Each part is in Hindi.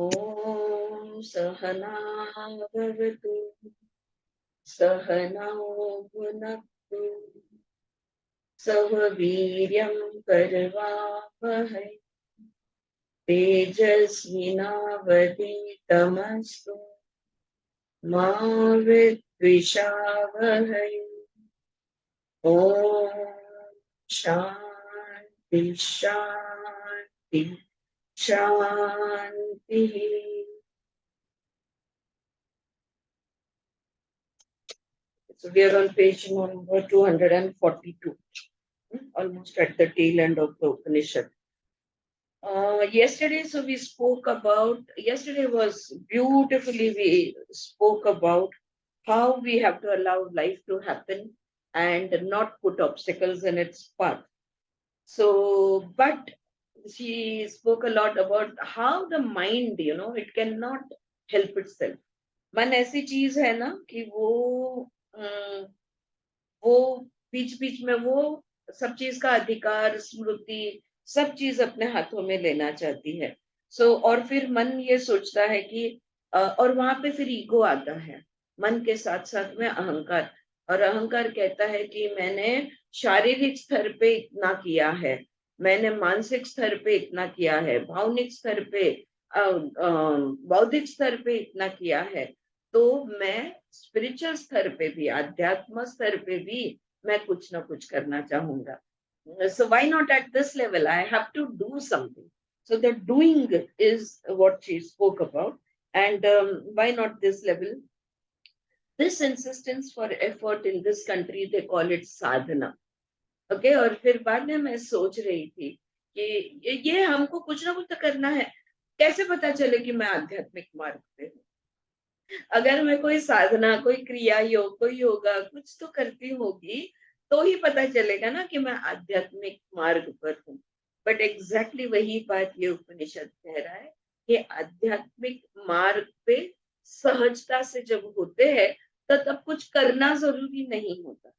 ओम सहना भवतु सहनौ भुनक्तु सह वीर्यं करवावहै तेजस्विनावधीतमस्तु मा विद्विषावहै। ओम शांति शांति शांति। So we are on page number 242, almost at the tail end of the Upanishad. Yesterday, so we spoke about, yesterday was beautifully, we spoke about how we have to allow life to happen and not put obstacles in its path. So, but she spoke a lot about how the mind, it cannot help itself. मन ऐसी चीज है ना कि वो बीच बीच में वो सब चीज का अधिकार, स्मृति, सब चीज अपने हाथों में लेना चाहती है। और फिर मन ये सोचता है कि और वहां पे फिर ईगो आता है, मन के साथ साथ में अहंकार। और अहंकार कहता है कि मैंने शारीरिक स्तर पे इतना किया है, मैंने मानसिक स्तर पे इतना किया है, भावनिक स्तर पे, बौद्धिक स्तर पे इतना किया है, तो मैं स्पिरिचुअल स्तर पे भी, आध्यात्म स्तर पे भी मैं कुछ ना कुछ करना चाहूंगा। So why not at this level? I have to do something. So the doing is what she spoke about. And why not this level? This insistence for effort in this country, they call it sadhana. Okay? और फिर बाद में मैं सोच रही थी कि ये हमको कुछ ना कुछ तो करना है। कैसे पता चले कि मैं आध्यात्मिक मार्ग पे हूँ? अगर मैं कोई साधना, कोई क्रिया योग, कोई योगा कुछ तो करती होगी, तो ही पता चलेगा ना कि मैं आध्यात्मिक मार्ग पर हूँ। बट एग्जैक्टली वही बात ये उपनिषद कह रहा है कि आध्यात्मिक मार्ग पे सहजता से जब होते हैं तो तब कुछ करना जरूरी नहीं होता।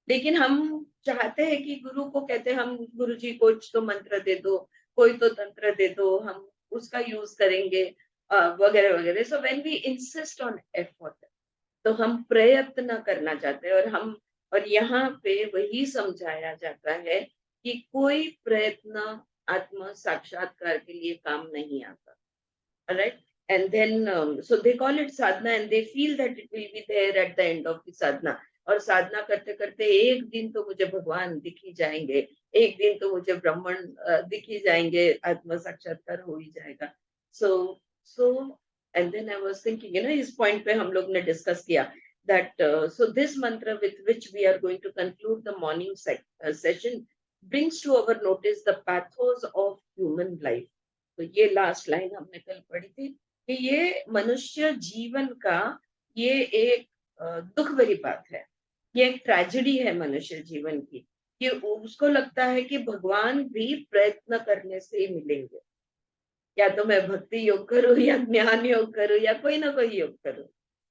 लेकिन हम चाहते हैं कि गुरु को कहते हैं, हम गुरु जी कुछ तो मंत्र दे दो, कोई तो तंत्र दे दो, हम उसका यूज करेंगे वगैरह वगैरह। So when we insist on effort, तो हम प्रयत्न करना चाहते हैं। और यहाँ पे वही समझाया जाता है कि कोई प्रयत्न आत्म साक्षात्कार के लिए काम नहीं आता। Alright? And then, so they call it sadhana and they feel that it will be there at the end of the sadhana. और साधना करते करते एक दिन तो मुझे भगवान दिख ही जाएंगे, एक दिन तो मुझे ब्राह्मण दिख ही जाएंगे, आत्म साक्षात्कार हो ही जाएगा। So and then I was thinking, इस पॉइंट पे हम लोग ने डिस्कस किया that so this mantra with which we are going to conclude the morning session brings to our notice the pathos of human life. तो ये लास्ट लाइन हमने कल पढ़ी थी कि ये मनुष्य जीवन का ये एक दुख भरी बात है, ये एक ट्रेजेडी है मनुष्य जीवन की, कि उसको लगता है कि भगवान भी प्रयत्न करने से ही मिलेंगे। या तो मैं भक्ति योग करूं या ज्ञान योग करूं या कोई ना कोई योग करूं,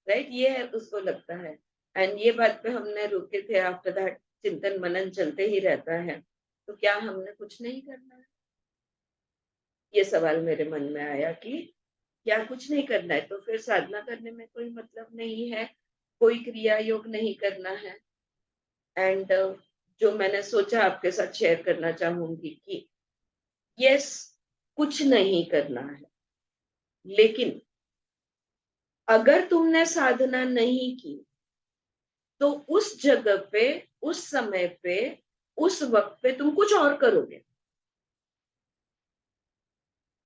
राइट? ये उसको लगता है। एंड ये बात पे हमने रुके थे। आफ्टर दैट चिंतन मनन चलते ही रहता है। तो क्या हमने कुछ नहीं करना है? ये सवाल मेरे मन में आया कि क्या कुछ नहीं करना है तो फिर साधना करने में कोई मतलब नहीं है, कोई क्रिया योग नहीं करना है। एंड जो मैंने सोचा आपके साथ शेयर करना चाहूंगी कि यस, कुछ नहीं करना है, लेकिन अगर तुमने साधना नहीं की तो उस जगह पे, उस समय पे, उस वक्त पे तुम कुछ और करोगे।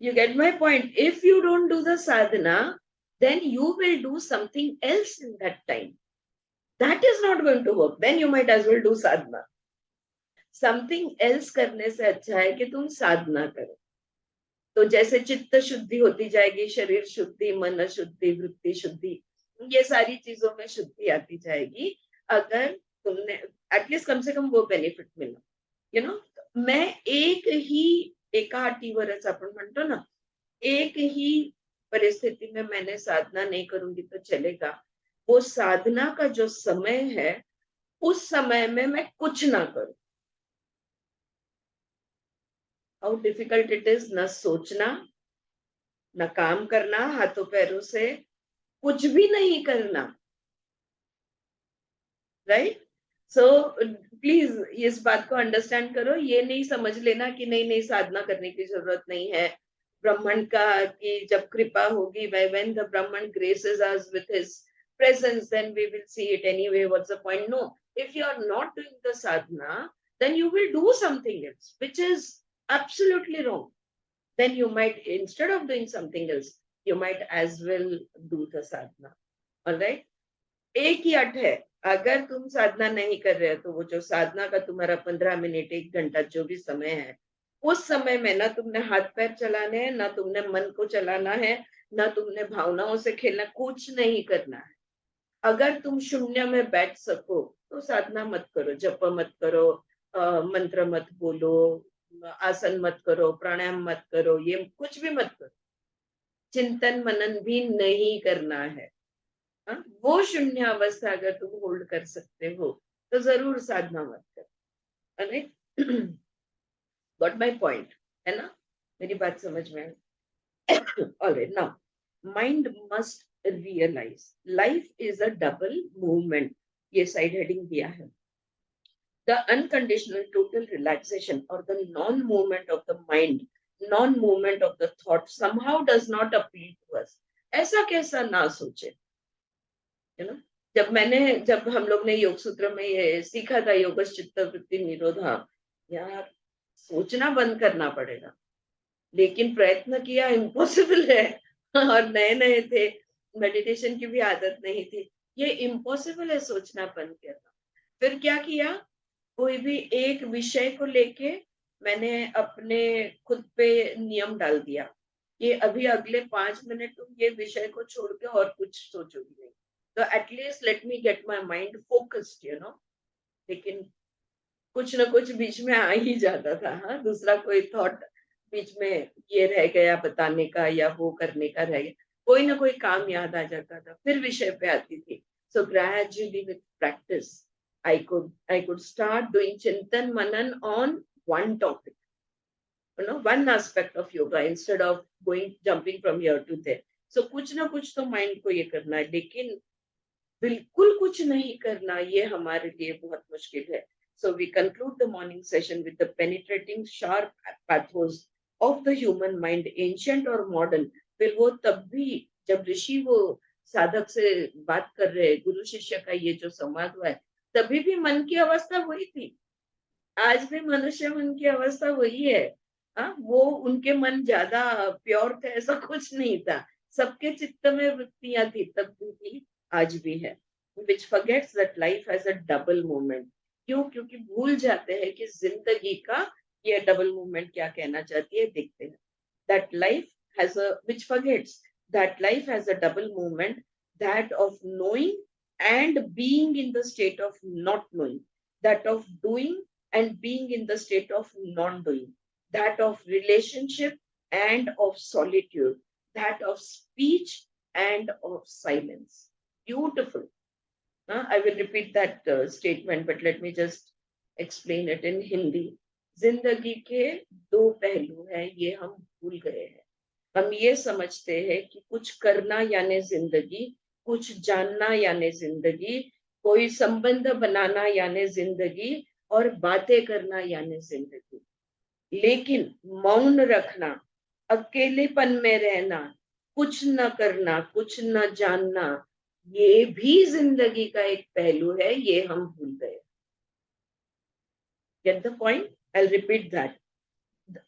You get my point? If you don't do the sadhana, then you will do something else in that time. That is not going to work. Then you might as well do sadhana. Something else करने से अच्छा है कि तुम साधना करो। तो जैसे चित्त शुद्धि होती जाएगी, शरीर शुद्धि, मन शुद्धि, वृत्ति शुद्धि, ये सारी चीजों में शुद्धि आती जाएगी अगर तुमने एटलीस्ट कम से कम वो बेनिफिट मिला। मैं एक ही एकाटीवरच आपण म्हणतो ना, एक ही परिस्थिति में मैंने साधना नहीं करूंगी तो चलेगा। वो साधना का जो समय है, उस समय में मैं कुछ ना करूं। हाउ डिफिकल्ट इट इज न सोचना, न काम करना हाथों पैरों से, कुछ भी नहीं करना, राइट? सो प्लीज इस बात को अंडरस्टैंड करो, ये नहीं समझ लेना कि नहीं नहीं साधना करने की जरूरत नहीं है ब्राह्मण का, कि जब कृपा होगी, when the Brahman graces us with his presence, then we will see it anyway. What's the point? No, if you are not doing the sadhana, then you will do something else, which is absolutely wrong. Then you might, instead of doing something else, you might as well do the sadhana. All right? एक ही अट है, अगर तुम साधना नहीं कर रहे हो तो वो जो साधना का तुम्हारा 15 मिनट 1 घंटा जो भी समय है, उस समय में ना तुमने हाथ पैर चलाने हैं, ना तुमने मन को चलाना है, ना तुमने भावनाओं से खेलना, कुछ नहीं करना है। अगर तुम शून्य में बैठ सको तो साधना मत करो, जप मत करो, मंत्र मत बोलो, आसन मत करो, प्राणायाम मत करो, ये कुछ भी मत करो, चिंतन मनन भी नहीं करना है। हाँ? वो शून्य अवस्था अगर तुम होल्ड कर सकते हो तो जरूर साधना मत कर। अरे गॉट माई पॉइंट, है ना? मेरी बात समझ में आई? Alright, now mind must realise life is a double movement, ये साइड हेडिंग दिया है। The unconditional total relaxation or the non-movement of the mind, non-movement of the thought somehow does not appeal to us. ऐसा कैसा ना सोचे, है ना? जब हम लोग ने योग सूत्र में ये सीखा था, योगश चित्त वृत्ति निरोधा, यार सोचना बंद करना पड़ेगा, लेकिन प्रयत्न किया, इम्पॉसिबल है। और नए नए थे, मेडिटेशन की भी आदत नहीं थी, ये इम्पॉसिबल है सोचना बंद करना। फिर क्या किया, कोई भी एक विषय को लेके मैंने अपने खुद पे नियम डाल दिया, ये अभी अगले 5 मिनट तुम ये विषय को छोड़ के और कुछ सोचोगी नहीं, तो at least let me get my mind focused, you know. लेकिन कुछ ना कुछ बीच में आ ही जाता था, हाँ, दूसरा कोई थॉट बीच में ये रह गया बताने का, या वो करने का रह गया, कोई ना कोई काम याद आ जाता था, फिर विषय पे आती थी। So gradually with practice I could start doing chintan manan on one topic, you know, one aspect of yoga instead of jumping from here to there. So कुछ ना कुछ तो माइंड को ये करना है, लेकिन बिल्कुल कुछ नहीं करना ये हमारे लिए बहुत मुश्किल है। So we conclude the morning session with the penetrating sharp pathos of the human mind, ancient or modern। फिर वो तब भी जब ऋषि वो साधक से बात कर रहे, गुरु शिष्य का ये जो संवाद हुआ है, तभी भी मन की अवस्था वही थी, आज भी मनुष्य मन की अवस्था वही है। हाँ, वो उनके मन ज्यादा प्योर थे ऐसा कुछ नहीं था, सबके चित्त में वृत्तियां थी, तब भी थी, आज भी है। Which forgets that life has a double moment. क्यों? क्योंकि भूल जाते हैं कि जिंदगी का ये डबल मोमेंट क्या कहना चाहती है, देखते हैं। That life has a which forgets that life has a double moment, that of knowing and being in the state of not knowing, that of doing and being in the state of non-doing, that of relationship and of solitude, that of speech and of silence. Beautiful. I will repeat that statement, but let me just explain it in Hindi. जिंदगी के दो पहलू हैं, ये हम भूल गए हैं। हम ये समझते हैं कि कुछ करना यानी जिंदगी, कुछ जानना यानी जिंदगी, कोई संबंध बनाना यानी जिंदगी, और बातें करना यानी जिंदगी। लेकिन मौन रखना, अकेलेपन में रहना, कुछ न करना, कुछ न जानना, ये भी जिंदगी का एक पहलू है, ये हम भूल गए। Get the point? I'll repeat that.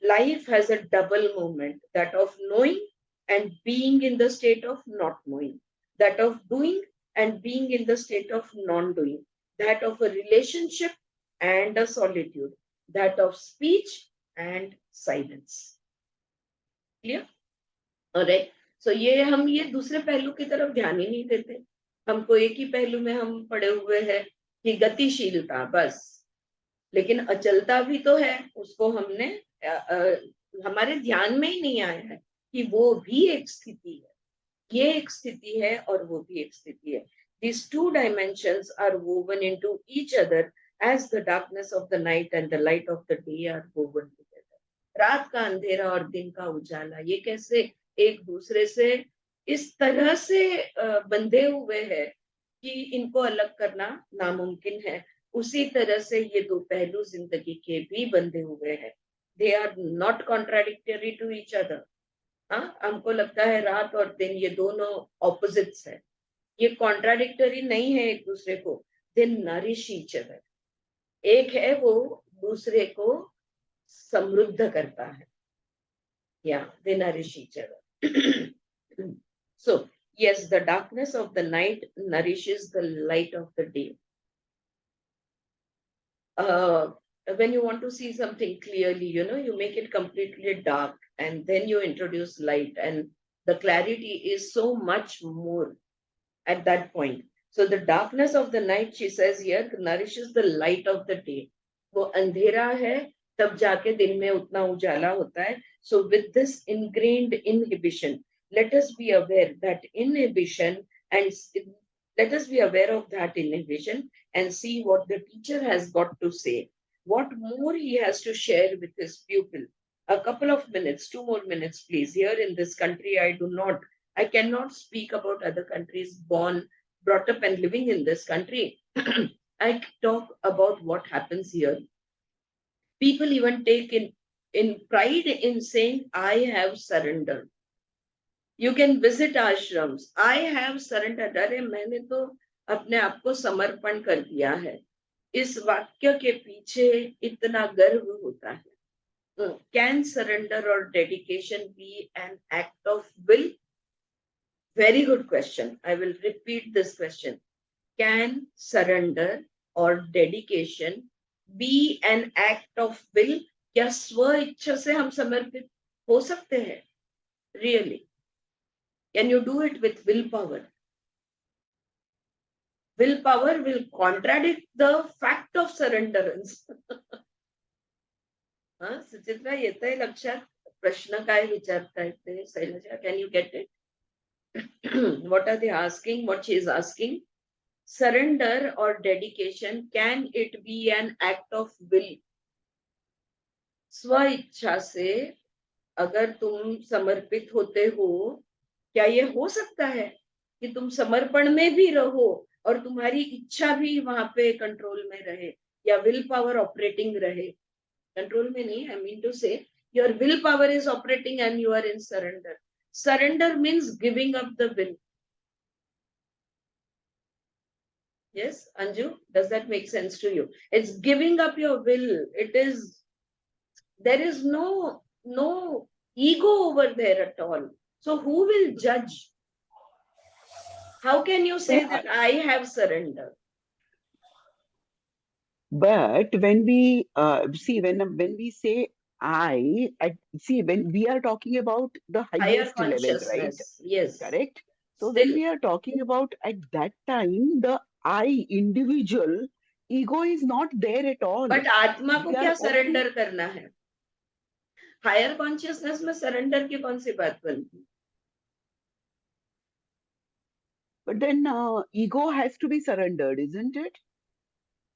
Life has a double moment, that of knowing and being in the state of not knowing, that of doing and being in the state of non-doing, that of a relationship and a solitude, that of speech and silence. Clear? Alright. So ये दूसरे पहलू की तरफ ध्यान ही नहीं देते, हमको एक ही पहलू में हम पड़े हुए हैं कि गतिशीलता बस, लेकिन अचलता भी तो है, उसको हमने हमारे ध्यान में ही नहीं आया है कि वो भी एक स्थिति है, ये एक स्थिति है और वो भी एक स्थिति है। These two dimensions are woven into each other as the darkness of the night and the light of the day are woven together. रात का अंधेरा और दिन का उजाला ये कैसे एक दूसरे से इस तरह से बंधे हुए हैं कि इनको अलग करना नामुमकिन है। उसी तरह से ये दो पहलू जिंदगी के भी बंधे हुए हैं। They are not contradictory to each other. हाँ, हमको लगता है रात और दिन ये दोनों ऑपोजिट्स है, ये कॉन्ट्राडिक्टरी नहीं है एक दूसरे को। They nourish each other. एक है वो दूसरे को समृद्ध करता है। या they nourish each other. So, yes, the darkness of the night nourishes the light of the day. Uh, when you want to see something clearly, you make it completely dark and then you introduce light, and the clarity is so much more at that point. So the darkness of the night, she says here, nourishes the light of the day. वो अंधेरा है तब जाके दिन में उतना उजाला होता है. So with this ingrained inhibition, let us be aware that inhibition and let us be aware of that inhibition and see what the teacher has got to say. What more he has to share with his pupil. A couple of minutes, 2 more minutes, please. Here in this country, I cannot speak about other countries born, brought up, and living in this country. I talk about what happens here. People even take in pride in saying, I have surrendered. You can visit ashrams. I have surrendered. अरे मैंने तो अपने आप को समर्पण कर दिया है. इस वाक्य के पीछे इतना गर्व होता है. Can surrender or dedication be an act of will? Very good question. I will repeat this question. Can surrender or dedication be an act of will? क्या स्व इच्छा से हम समर्पित हो सकते हैं? Really? Can you do it with willpower? Willpower will contradict the fact of surrenderance. Suchitra येतंय लक्षात? प्रश्न काय विचारतायत ते? Selja, can you get it? What are they asking? What she is asking? Surrender or dedication, can it be an act of will? स्व इच्छा से अगर तुम समर्पित होते हो, क्या ये हो सकता है कि तुम समर्पण में भी रहो और तुम्हारी इच्छा भी वहां पे कंट्रोल में रहे, या विल पावर ऑपरेटिंग रहे? कंट्रोल में नहीं, I mean to say your will power is operating and you are in surrender. Surrender means giving up the will. Yes, Anju, does that make sense to you? It's giving up your will. There is no ego over there at all. So who will judge? How can you say that I have surrendered? But when we see when we say when we are talking about the Higher highest level, right? consciousness. Yes. Correct. So when Still, we are talking about at that time, the I individual ego is not there at all. but आत्मा को We are क्या only, सरेंडर करना है? हायर कॉन्शियसनेस में सरेंडर की कौन सी बात बनती? but then ego has to be surrendered, isn't it?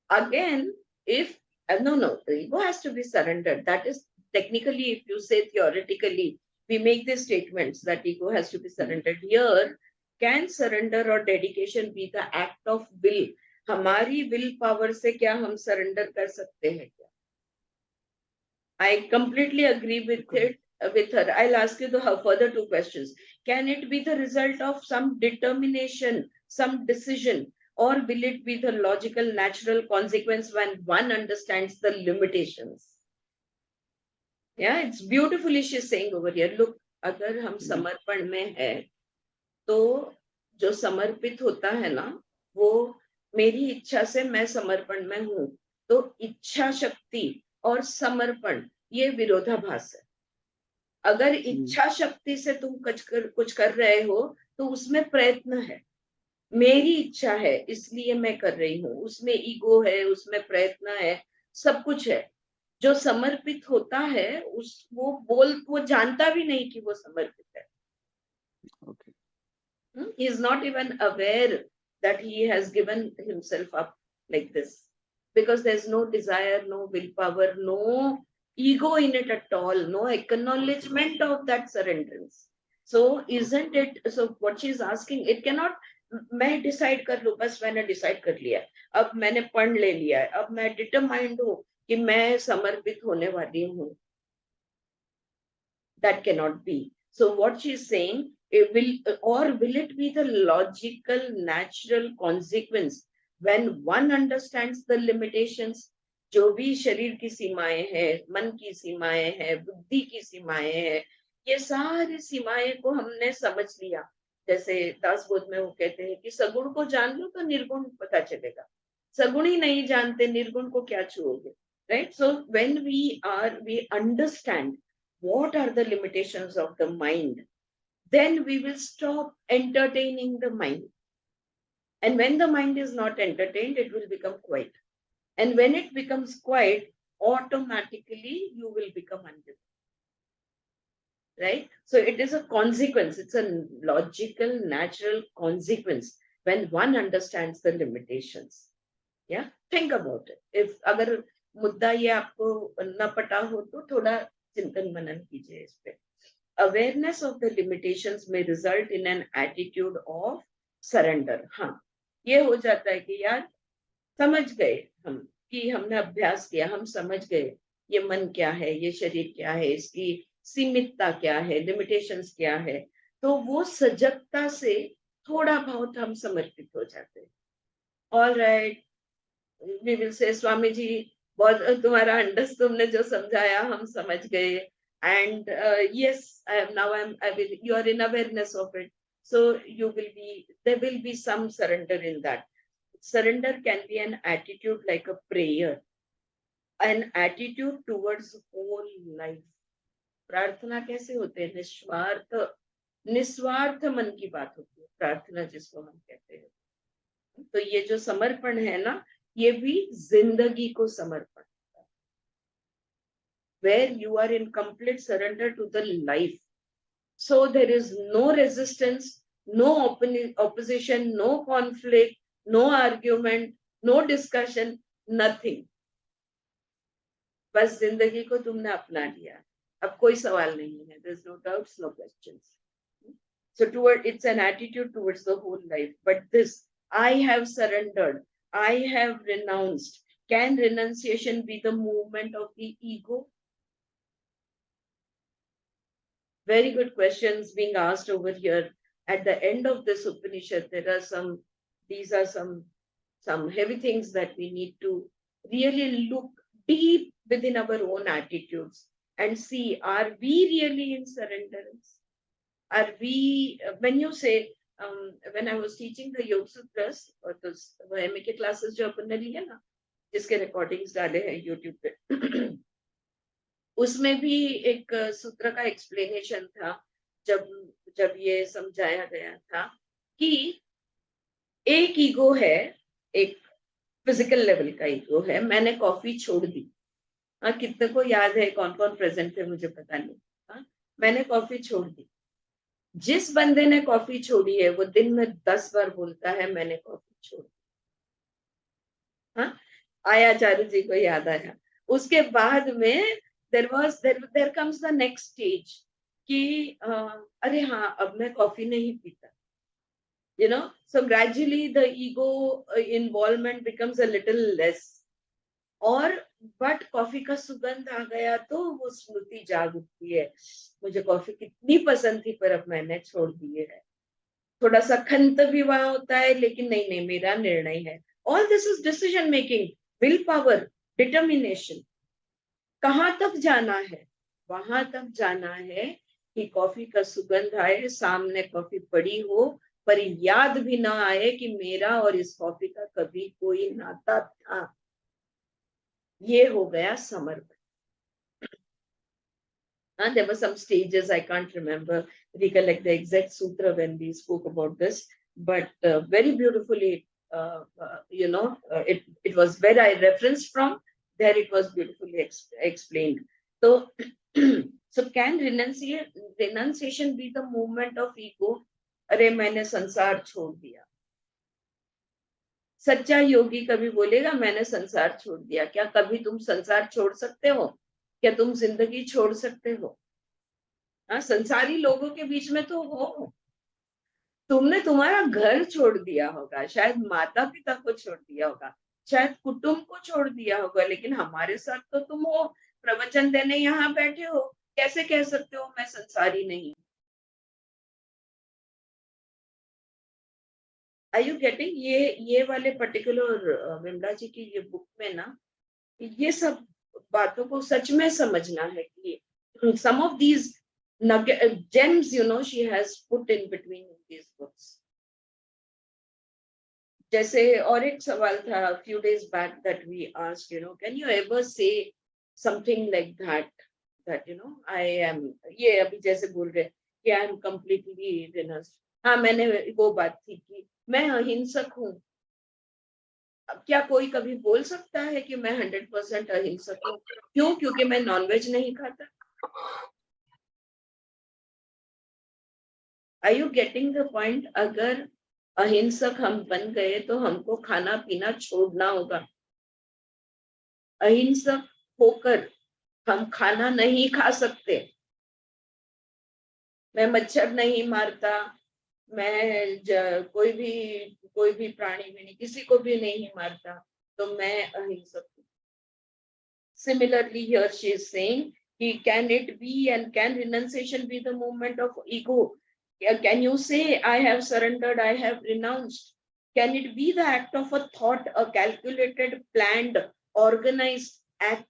Again, if no, the ego has to be surrendered. That is technically, if you say theoretically, we make these statements that ego has to be surrendered. Here, can surrender or dedication be the act of will? हमारी विल पावर से क्या हम सरेंडर कर सकते हैं क्या? I completely agree with it, with her. I'll ask you the further two questions. Can it be the result of some determination, some decision, or will it be the logical, natural consequence when one understands the limitations? Yeah, it's beautifully she's saying over here. Look, अगर हम समर्पण में है, तो जो समर्पित होता है ना, वो मेरी इच्छा से मैं समर्पण में हूं. तो इच्छा शक्ति और समर्पण ये विरोधाभास है. अगर इच्छा शक्ति से तुम कुछ कर रहे हो तो उसमें प्रयत्न है. मेरी इच्छा है इसलिए मैं कर रही हूँ, उसमें ईगो है, उसमें प्रयत्न है, सब कुछ है. जो समर्पित होता है वो जानता भी नहीं कि वो समर्पित है. Okay. He is not even aware that he has given himself up like this, because there's no desire, no willpower, no ego in it at all, no acknowledgement of that surrenderance. So isn't it, so what she's asking, it cannot, मैं डिसाइड कर लूं, बस मैंने डिसाइड कर लिया, अब मैंने पढ़ ले लिया है, अब मैं डिटरमाइंड हूं कि मैं समर्पित होने वाली हूँ. That cannot be. So what she's saying, it will, or will it be the logical, natural consequence when one understands the limitations? जो भी शरीर की सीमाएं हैं, मन की सीमाएं हैं, बुद्धि की सीमाएं हैं, ये सारी सीमाएं को हमने समझ लिया. जैसे दासबोध में वो कहते हैं कि सगुण को जान लो तो निर्गुण पता चलेगा, सगुण ही नहीं जानते निर्गुण को क्या छुओगे. Right? So when we understand what are the limitations of the mind, then we will stop entertaining the mind. And when the mind is not entertained, it will become quiet. And when it becomes quiet, automatically you will become undisciplined. Right? So it is a consequence, it's a logical, natural consequence when one understands the limitations. Yeah, think about it. If अगर मुद्दा ये आपको न पता हो तो थोड़ा चिंतन मनन कीजिए इस पे. Awareness of the limitations may result in an attitude of surrender. हाँ, ये हो जाता है कि यार समझ गए हम, कि हमने अभ्यास किया, हम समझ गए ये मन क्या है, ये शरीर क्या है, इसकी सीमितता क्या है, लिमिटेशंस क्या है. तो वो सजगता से थोड़ा बहुत हम समर्पित हो जाते हैं. All right, we will say Swami ji, बहुत तुम्हारा अंडस, तुमने जो समझाया हम समझ गए. And yes, I am now, I will, you are in awareness of it, so you will be, there will be some surrender in that. Surrender can be an attitude like a prayer, an attitude towards whole life. प्रार्थना कैसे होते हैं? निस्वार्थ, निस्वार्थ मन की बात होती है प्रार्थना, जिसको हम कहते हैं. तो ये जो समर्पण है ना, ये भी जिंदगी को समर्पण, where you are in complete surrender to the life. So there is no resistance, no opposition, no conflict, no argument, no discussion, nothing. बस जिंदगी को तुमने अपना लिया, अब कोई सवाल नहीं है. There's no doubts, no questions. So toward, it's an attitude towards the whole life. But this, I have surrendered, I have renounced. Can renunciation be the movement of the ego? Very good questions being asked over here. At the end of this Upanishad, there are some, these are some heavy things that we need to really look deep within our own attitudes and see, are we really in surrenderance? Are we, when you say, when I was teaching the Yoga Sutras, or the MK classes जो अपन ने लिए ना, जिसके recordings डाले हैं YouTube पे, उसमें भी एक सूत्र का एक्सप्लेनेशन था. जब जब ये समझाया गया था कि एक ईगो है, एक फिजिकल लेवल का ईगो है. मैंने कॉफी छोड़ दी. हाँ, कितने को याद है, कौन कौन प्रेजेंट थे मुझे पता नहीं. हाँ, मैंने कॉफी छोड़ दी. जिस बंदे ने कॉफी छोड़ी है वो दिन में 10 बार बोलता है मैंने कॉफी छोड़ दी. हाँ, आया चारू जी को याद आया. उसके बाद में there comes the next stage कि अरे हाँ, अब मैं कॉफी नहीं पीता. So gradually the ego involvement becomes a little less. और बट कॉफी का सुगंध आ गया तो वो स्मृति जाग उठती है, मुझे कॉफी कितनी पसंद थी पर अब मैंने छोड़ दी है. थोड़ा सा खंत भी वहां होता है, लेकिन नहीं नहीं, मेरा निर्णय है. All this is decision making, will power, determination. कहाँ तक जाना है? वहां तक जाना है कि कॉफी का सुगंध आए, सामने कॉफी पड़ी हो, पर याद भी ना आए कि मेरा और इस कॉफी का कभी कोई नाता था. ये हो गया समर्पण. And there were some stages, I can't remember, recollect the exact sutra when we spoke about this, but very beautifully, it was where I referenced from, there it was beautifully explained. So, so can renunciation be the movement of ego? अरे मैंने संसार छोड़ दिया. सच्चा योगी कभी बोलेगा मैंने संसार छोड़ दिया? क्या कभी तुम संसार छोड़ सकते हो? क्या तुम जिंदगी छोड़ सकते हो? हाँ, संसारी लोगों के बीच में तो हो। तुमने तुम्हारा घर छोड़ दिया होगा, शायद माता पिता को छोड़ दिया होगा, शायद कुटुंब को छोड़ दिया होगा, लेकिन हमारे साथ तो तुम हो, प्रवचन देने यहाँ बैठे हो। कैसे कह सकते हो मैं संसारी नहीं? Are you getting? ये वाले पर्टिकुलर विमला जी की ये बुक में ना, ये सब बातों को सच में समझना है कि some of these gems, she has put in between these books. जैसे और एक सवाल था few days back that we asked, can you ever say something like that I am, ये अभी जैसे बोल रहे कि I am completely renounced। हाँ, मैंने वो बात थी कि मैं अहिंसक हूँ। अब क्या कोई कभी बोल सकता है कि मैं 100% अहिंसक हूँ? क्यों? क्योंकि मैं नॉनवेज नहीं खाता। Are you getting the point? अगर अहिंसक हम बन गए तो हमको खाना पीना छोड़ना होगा। अहिंसक होकर हम खाना नहीं खा सकते। मैं मच्छर नहीं मारता, मैं कोई भी प्राणी भी नहीं, किसी को भी नहीं मारता, तो मैं अहिंसक हूँ। Similarly, here she is saying, can it be and can renunciation be the movement of ego? Can you say, I have surrendered, I have renounced? Can it be the act of a thought, a calculated, planned, organized act?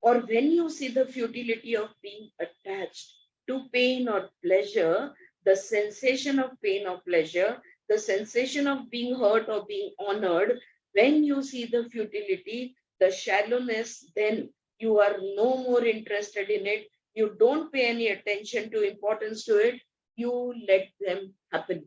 Or when you see the futility of being attached to pain or pleasure, the sensation of pain or pleasure, the sensation of being hurt or being honored, when you see the futility, the shallowness, then you are no more interested in it. You don't pay any attention to importance to it. You let them happen.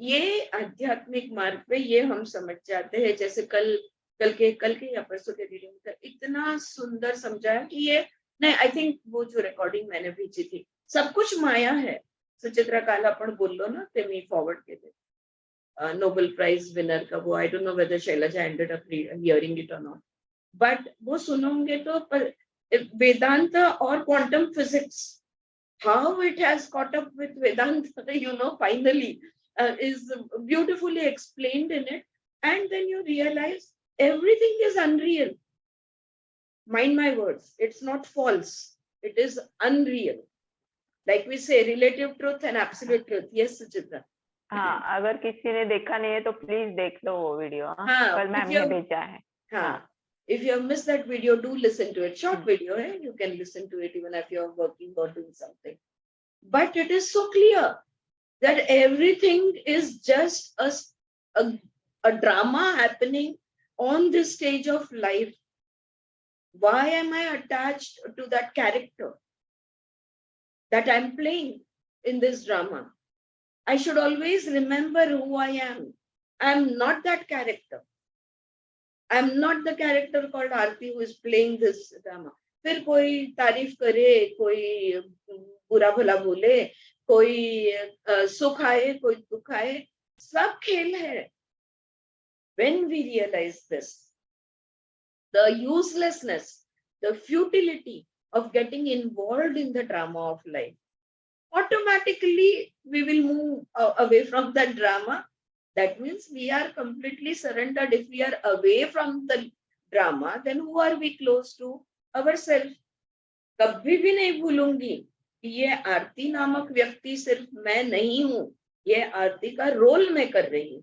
ये आध्यात्मिक मार्ग पे ये हम समझ जाते हैं। जैसे कल के या परसों के वीडियो में इतना सुंदर समझाया कि ये नहीं, आई थिंक वो जो रिकॉर्डिंग मैंने भेजी थी, सब कुछ माया है। सुचित्रा कालापन बोल लो ना, ते मी फॉरवर्ड के दे नोबेल प्राइज विनर का वो, I don't know whether Shailaja ended up hearing it और नॉट, बट वो सुनोगे तो वेदांत और quantum physics, how it has caught up with Vedanta, finally is beautifully explained in it. And then you realize everything is unreal. Mind my words, it's not false. It is unreal. Like we say, relative truth and absolute truth. Yes, Suchitra. हाँ, अगर किसी ने देखा नहीं है तो प्लीज देख लो वो वीडियो। हाँ, कल मैम ने भेजा है। हाँ, if you have missed that video, do listen to it. Short video, you can listen to it even if you are working or doing something. But it is so clear that everything is just a drama happening on this stage of life. Why am I attached to that character that I'm playing in this drama? I should always remember who I am. I'm not that character. I'm not the character called Aarti who is playing this drama. फिर कोई तारीफ करे, कोई बुरा भला बोले, कोई सुख आए, कोई दुख आए, सब खेल है। When we realize this, the uselessness, the futility of getting involved in the drama of life, automatically we will move away from that drama. That means we are completely surrendered. If we are away from the drama, then who are we close to? Ourselves. कभी भी नहीं भूलूंगी कि ये आरती नामक व्यक्ति सिर्फ मैं नहीं हूं, ये आरती का रोल मैं कर रही हूं।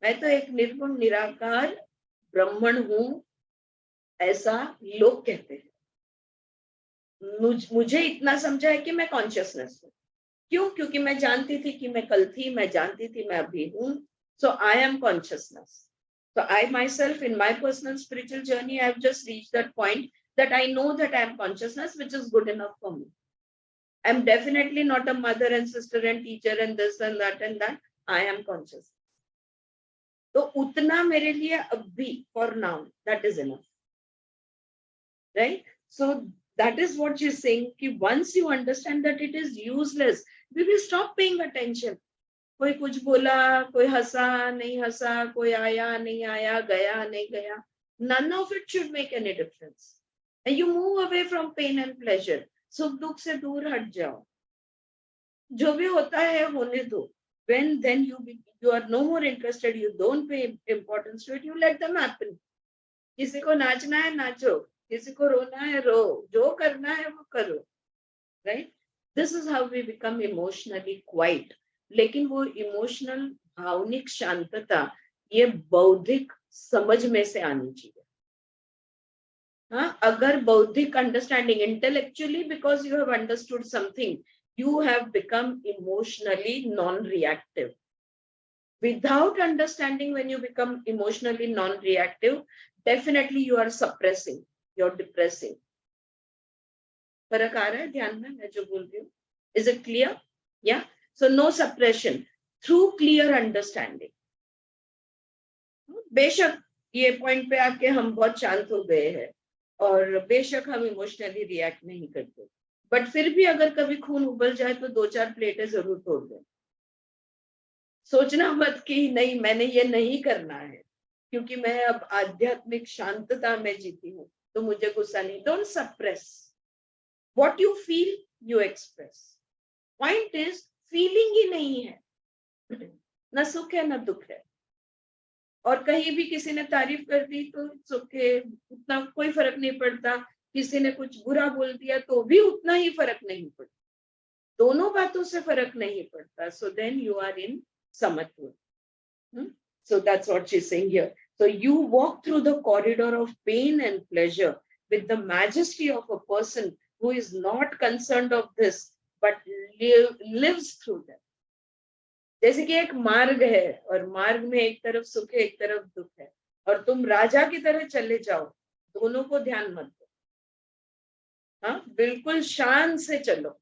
मैं तो एक निर्गुण निराकार ब्राह्मण हूं, ऐसा लोग कहते हैं। मुझे इतना समझा है कि मैं कॉन्शियसनेस हूं। क्यों? क्योंकि मैं जानती थी कि मैं कल थी, मैं जानती थी मैं अभी हूं। So I am consciousness. So I myself, in my personal spiritual journey, I have just reached that point that I know that I am consciousness, which is good enough for me. I'm definitely not a mother and sister and teacher and this and that and that. I am conscious. तो उतना मेरे लिए अभी, for now, that is enough. Right? So that is what she's saying, कि once you understand that it is useless, we will stop paying attention. कोई कुछ बोला, कोई हंसा नहीं हंसा, कोई आया नहीं आया, गया नहीं गया, None of it should make any difference. And you move away from pain and pleasure. सुख दुख से दूर हट जाओ, जो भी होता है होने दो. When then you are no more interested, you don't pay importance to it, you let them happen. किसी को नाचना है नाचो, किसी को रोना है रो, जो करना है वो करो. Right? This is how we become emotionally quiet. लेकिन वो इमोशनल भावनिक शांतता ये बौद्धिक समझ में से आनी चाहिए. हाँ, अगर बौद्धिक understanding intellectually because you have understood something, you have become emotionally non-reactive. Without understanding, when you become emotionally non-reactive, definitely you are suppressing, you're depressing. फर्क आ रहा है ध्यान में मैं जो बोल रही हूँ? Is it clear? Yeah. So no suppression through clear understanding. बेशक ये पॉइंट पे आके हम बहुत शांत हो गए हैं और बेशक हम इमोशनली रिएक्ट नहीं करते, बट फिर भी अगर कभी खून उबल जाए तो 2-4 प्लेटें जरूर तोड़ दें. सोचना मत कि नहीं मैंने ये नहीं करना है क्योंकि मैं अब आध्यात्मिक शांतता में जीती हूँ तो मुझे गुस्सा नहीं. Don't suppress. What you feel you express. Point is feeling ही नहीं है, ना सुख है ना दुख है. और कहीं भी किसी ने तारीफ कर दी तो इट्स ओके, उतना कोई फर्क नहीं पड़ता. किसी ने कुछ बुरा बोल दिया तो भी उतना ही फर्क नहीं पड़ता. दोनों बातों से फर्क नहीं पड़ता. So then you are in samatva. So that's what she's saying here. So you walk through the corridor of pain and pleasure with the majesty of a person who is not concerned of this but lives through them. जैसे कि एक मार्ग है और मार्ग में एक तरफ सुख है एक तरफ दुख है और तुम राजा की तरह चले जाओ, दोनों को ध्यान मत दो. हाँ, बिल्कुल शान से चलो.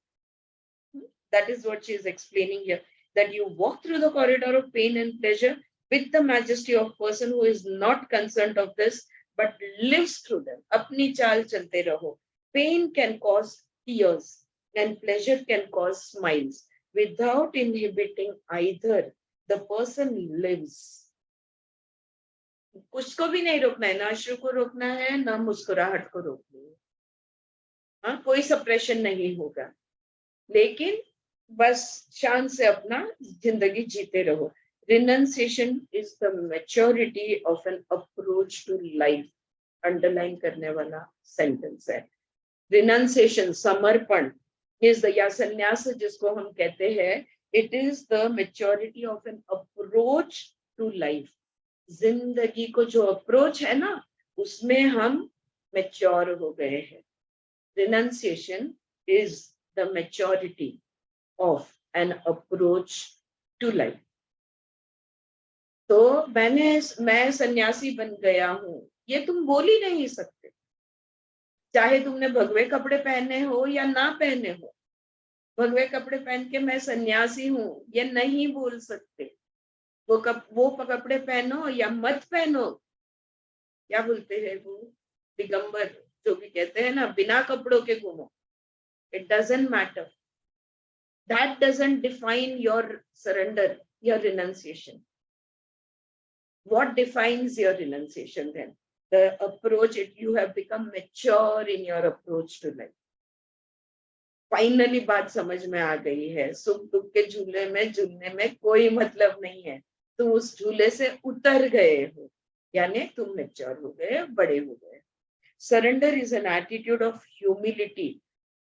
That is what she is explaining here. That you walk through the corridor of pain and pleasure with the majesty of person who is not concerned of this but lives through them. अपनी चाल चलते रहो. Pain can cause tears and pleasure can cause smiles. Without inhibiting either, the person lives. कुछ को भी नहीं रोकना है, ना अश्रु को रोकना है ना मुस्कुराहट को रोकनी है. हाँ, कोई सप्रेशन नहीं होगा, लेकिन बस शान से अपना जिंदगी जीते रहो. Renunciation is the maturity of an approach to life. Underline करने वाला सेंटेंस है. Renunciation, समर्पण, is the या संन्यास जिसको हम कहते हैं, it is the maturity of an approach to life. जिंदगी को जो अप्रोच है ना उसमें हम मैच्योर हो गए हैं. Renunciation is the maturity of an approach to life. तो मैं सन्यासी बन गया हूं ये तुम बोल ही नहीं सकते, चाहे तुमने भगवे कपड़े पहने हो या ना पहने हो. भगवे कपड़े पहन के मैं सन्यासी हूं ये नहीं बोल सकते. वो कपड़े पहनो या मत पहनो, क्या बोलते हैं वो दिगंबर जो भी कहते हैं ना, बिना कपड़ों के घूमो. It doesn't matter. That doesn't define your surrender, your renunciation. What defines your renunciation then? The approach, you have become mature in your approach to life. Finally बात समझ में आ गई है. सुख दुख के झूले में झूलने में कोई मतलब नहीं है. तुम उस झूले से उतर गए हो, यानी तुम मैच्योर हो गए, बड़े हो गए. Surrender is an attitude of humility.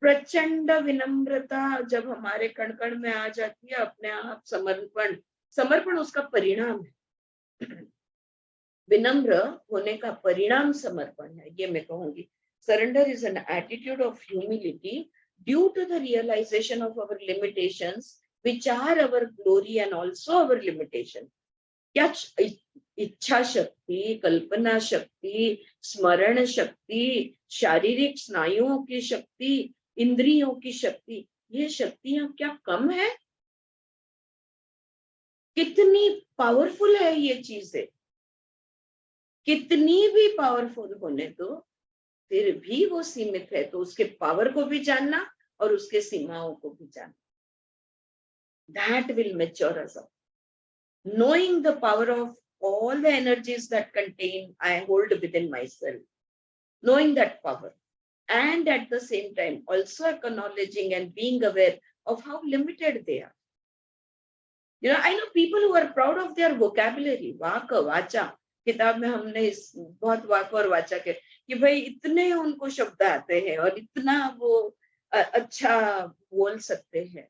प्रचंड विनम्रता जब हमारे कण कण में आ जाती है, अपने आप समर्पण उसका परिणाम है. विनम्र होने का परिणाम समर्पण है, ये मैं कहूंगी. Surrender is an attitude of humility due to the realization of our limitations, which are our glory and also our limitation. क्या इच्छा शक्ति, कल्पना शक्ति, स्मरण शक्ति, शारीरिक स्नायुओं की शक्ति, इंद्रियों की शक्ति, ये शक्तियां क्या कम है? कितनी पावरफुल है ये चीजें. कितनी भी पावरफुल होने दो फिर भी वो सीमित है, तो उसके पावर को भी जानना और उसके सीमाओं को भी जानना. That will mature us up. Knowing the power of all the energies that contain I hold within myself, knowing that power, and at the same time also acknowledging and being aware of how limited they are. I know people who are proud of their vocabulary, वाक वाचा. किताब में हमने इस बहुत वाक और वाचा के कि भाई इतने उनको शब्द आते हैं और इतना वो अच्छा बोल सकते हैं.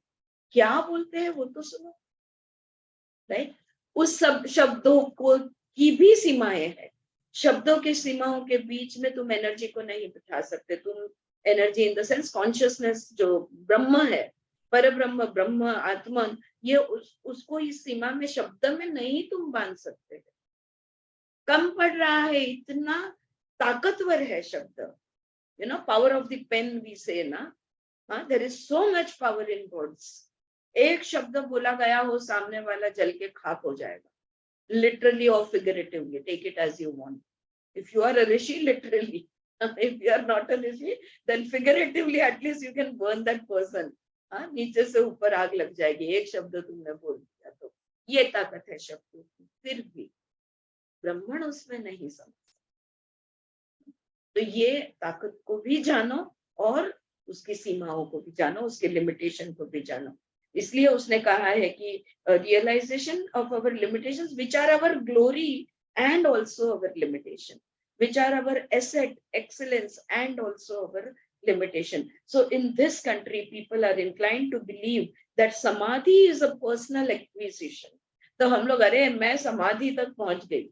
क्या बोलते हैं वो तो सुनो, राइट? उस सब शब्दों को की भी सीमाएं हैं. शब्दों के सीमाओं के बीच में तुम एनर्जी को नहीं बिठा सकते. तुम energy in the sense consciousness जो ब्रह्म है, पर ब्रह्म, ब्रह्म आत्मा, ये उसको इस सीमा में शब्द में नहीं तुम बांध सकते. कम पड़ रहा है, इतना ताकतवर है शब्द. Power of the pen we say ना. There is so much power in words. एक शब्द बोला गया हो, सामने वाला जल के खाक हो जाएगा, literally or figuratively. Take it as you want. If you are a rishi, literally. If you are not a rishi, then figuratively at least you can burn that person. नीचे से ऊपर आग लग जाएगी. एक शब्द तुमने बोल दिया तो ये ताकत है शब्दों की. फिर भी ब्राह्मण उसमें नहीं समझ. तो ये ताकत को भी जानो और उसकी सीमाओं को भी जानो, उसके लिमिटेशन को भी जानो. इसलिए उसने कहा है कि realization of our limitations which are our glory and also our limitation, which are our asset, excellence, and also our limitation. So in this country, people are inclined to believe that samadhi is a personal acquisition. तो हम लोग, अरे मैं समाधि तक पहुंच गई.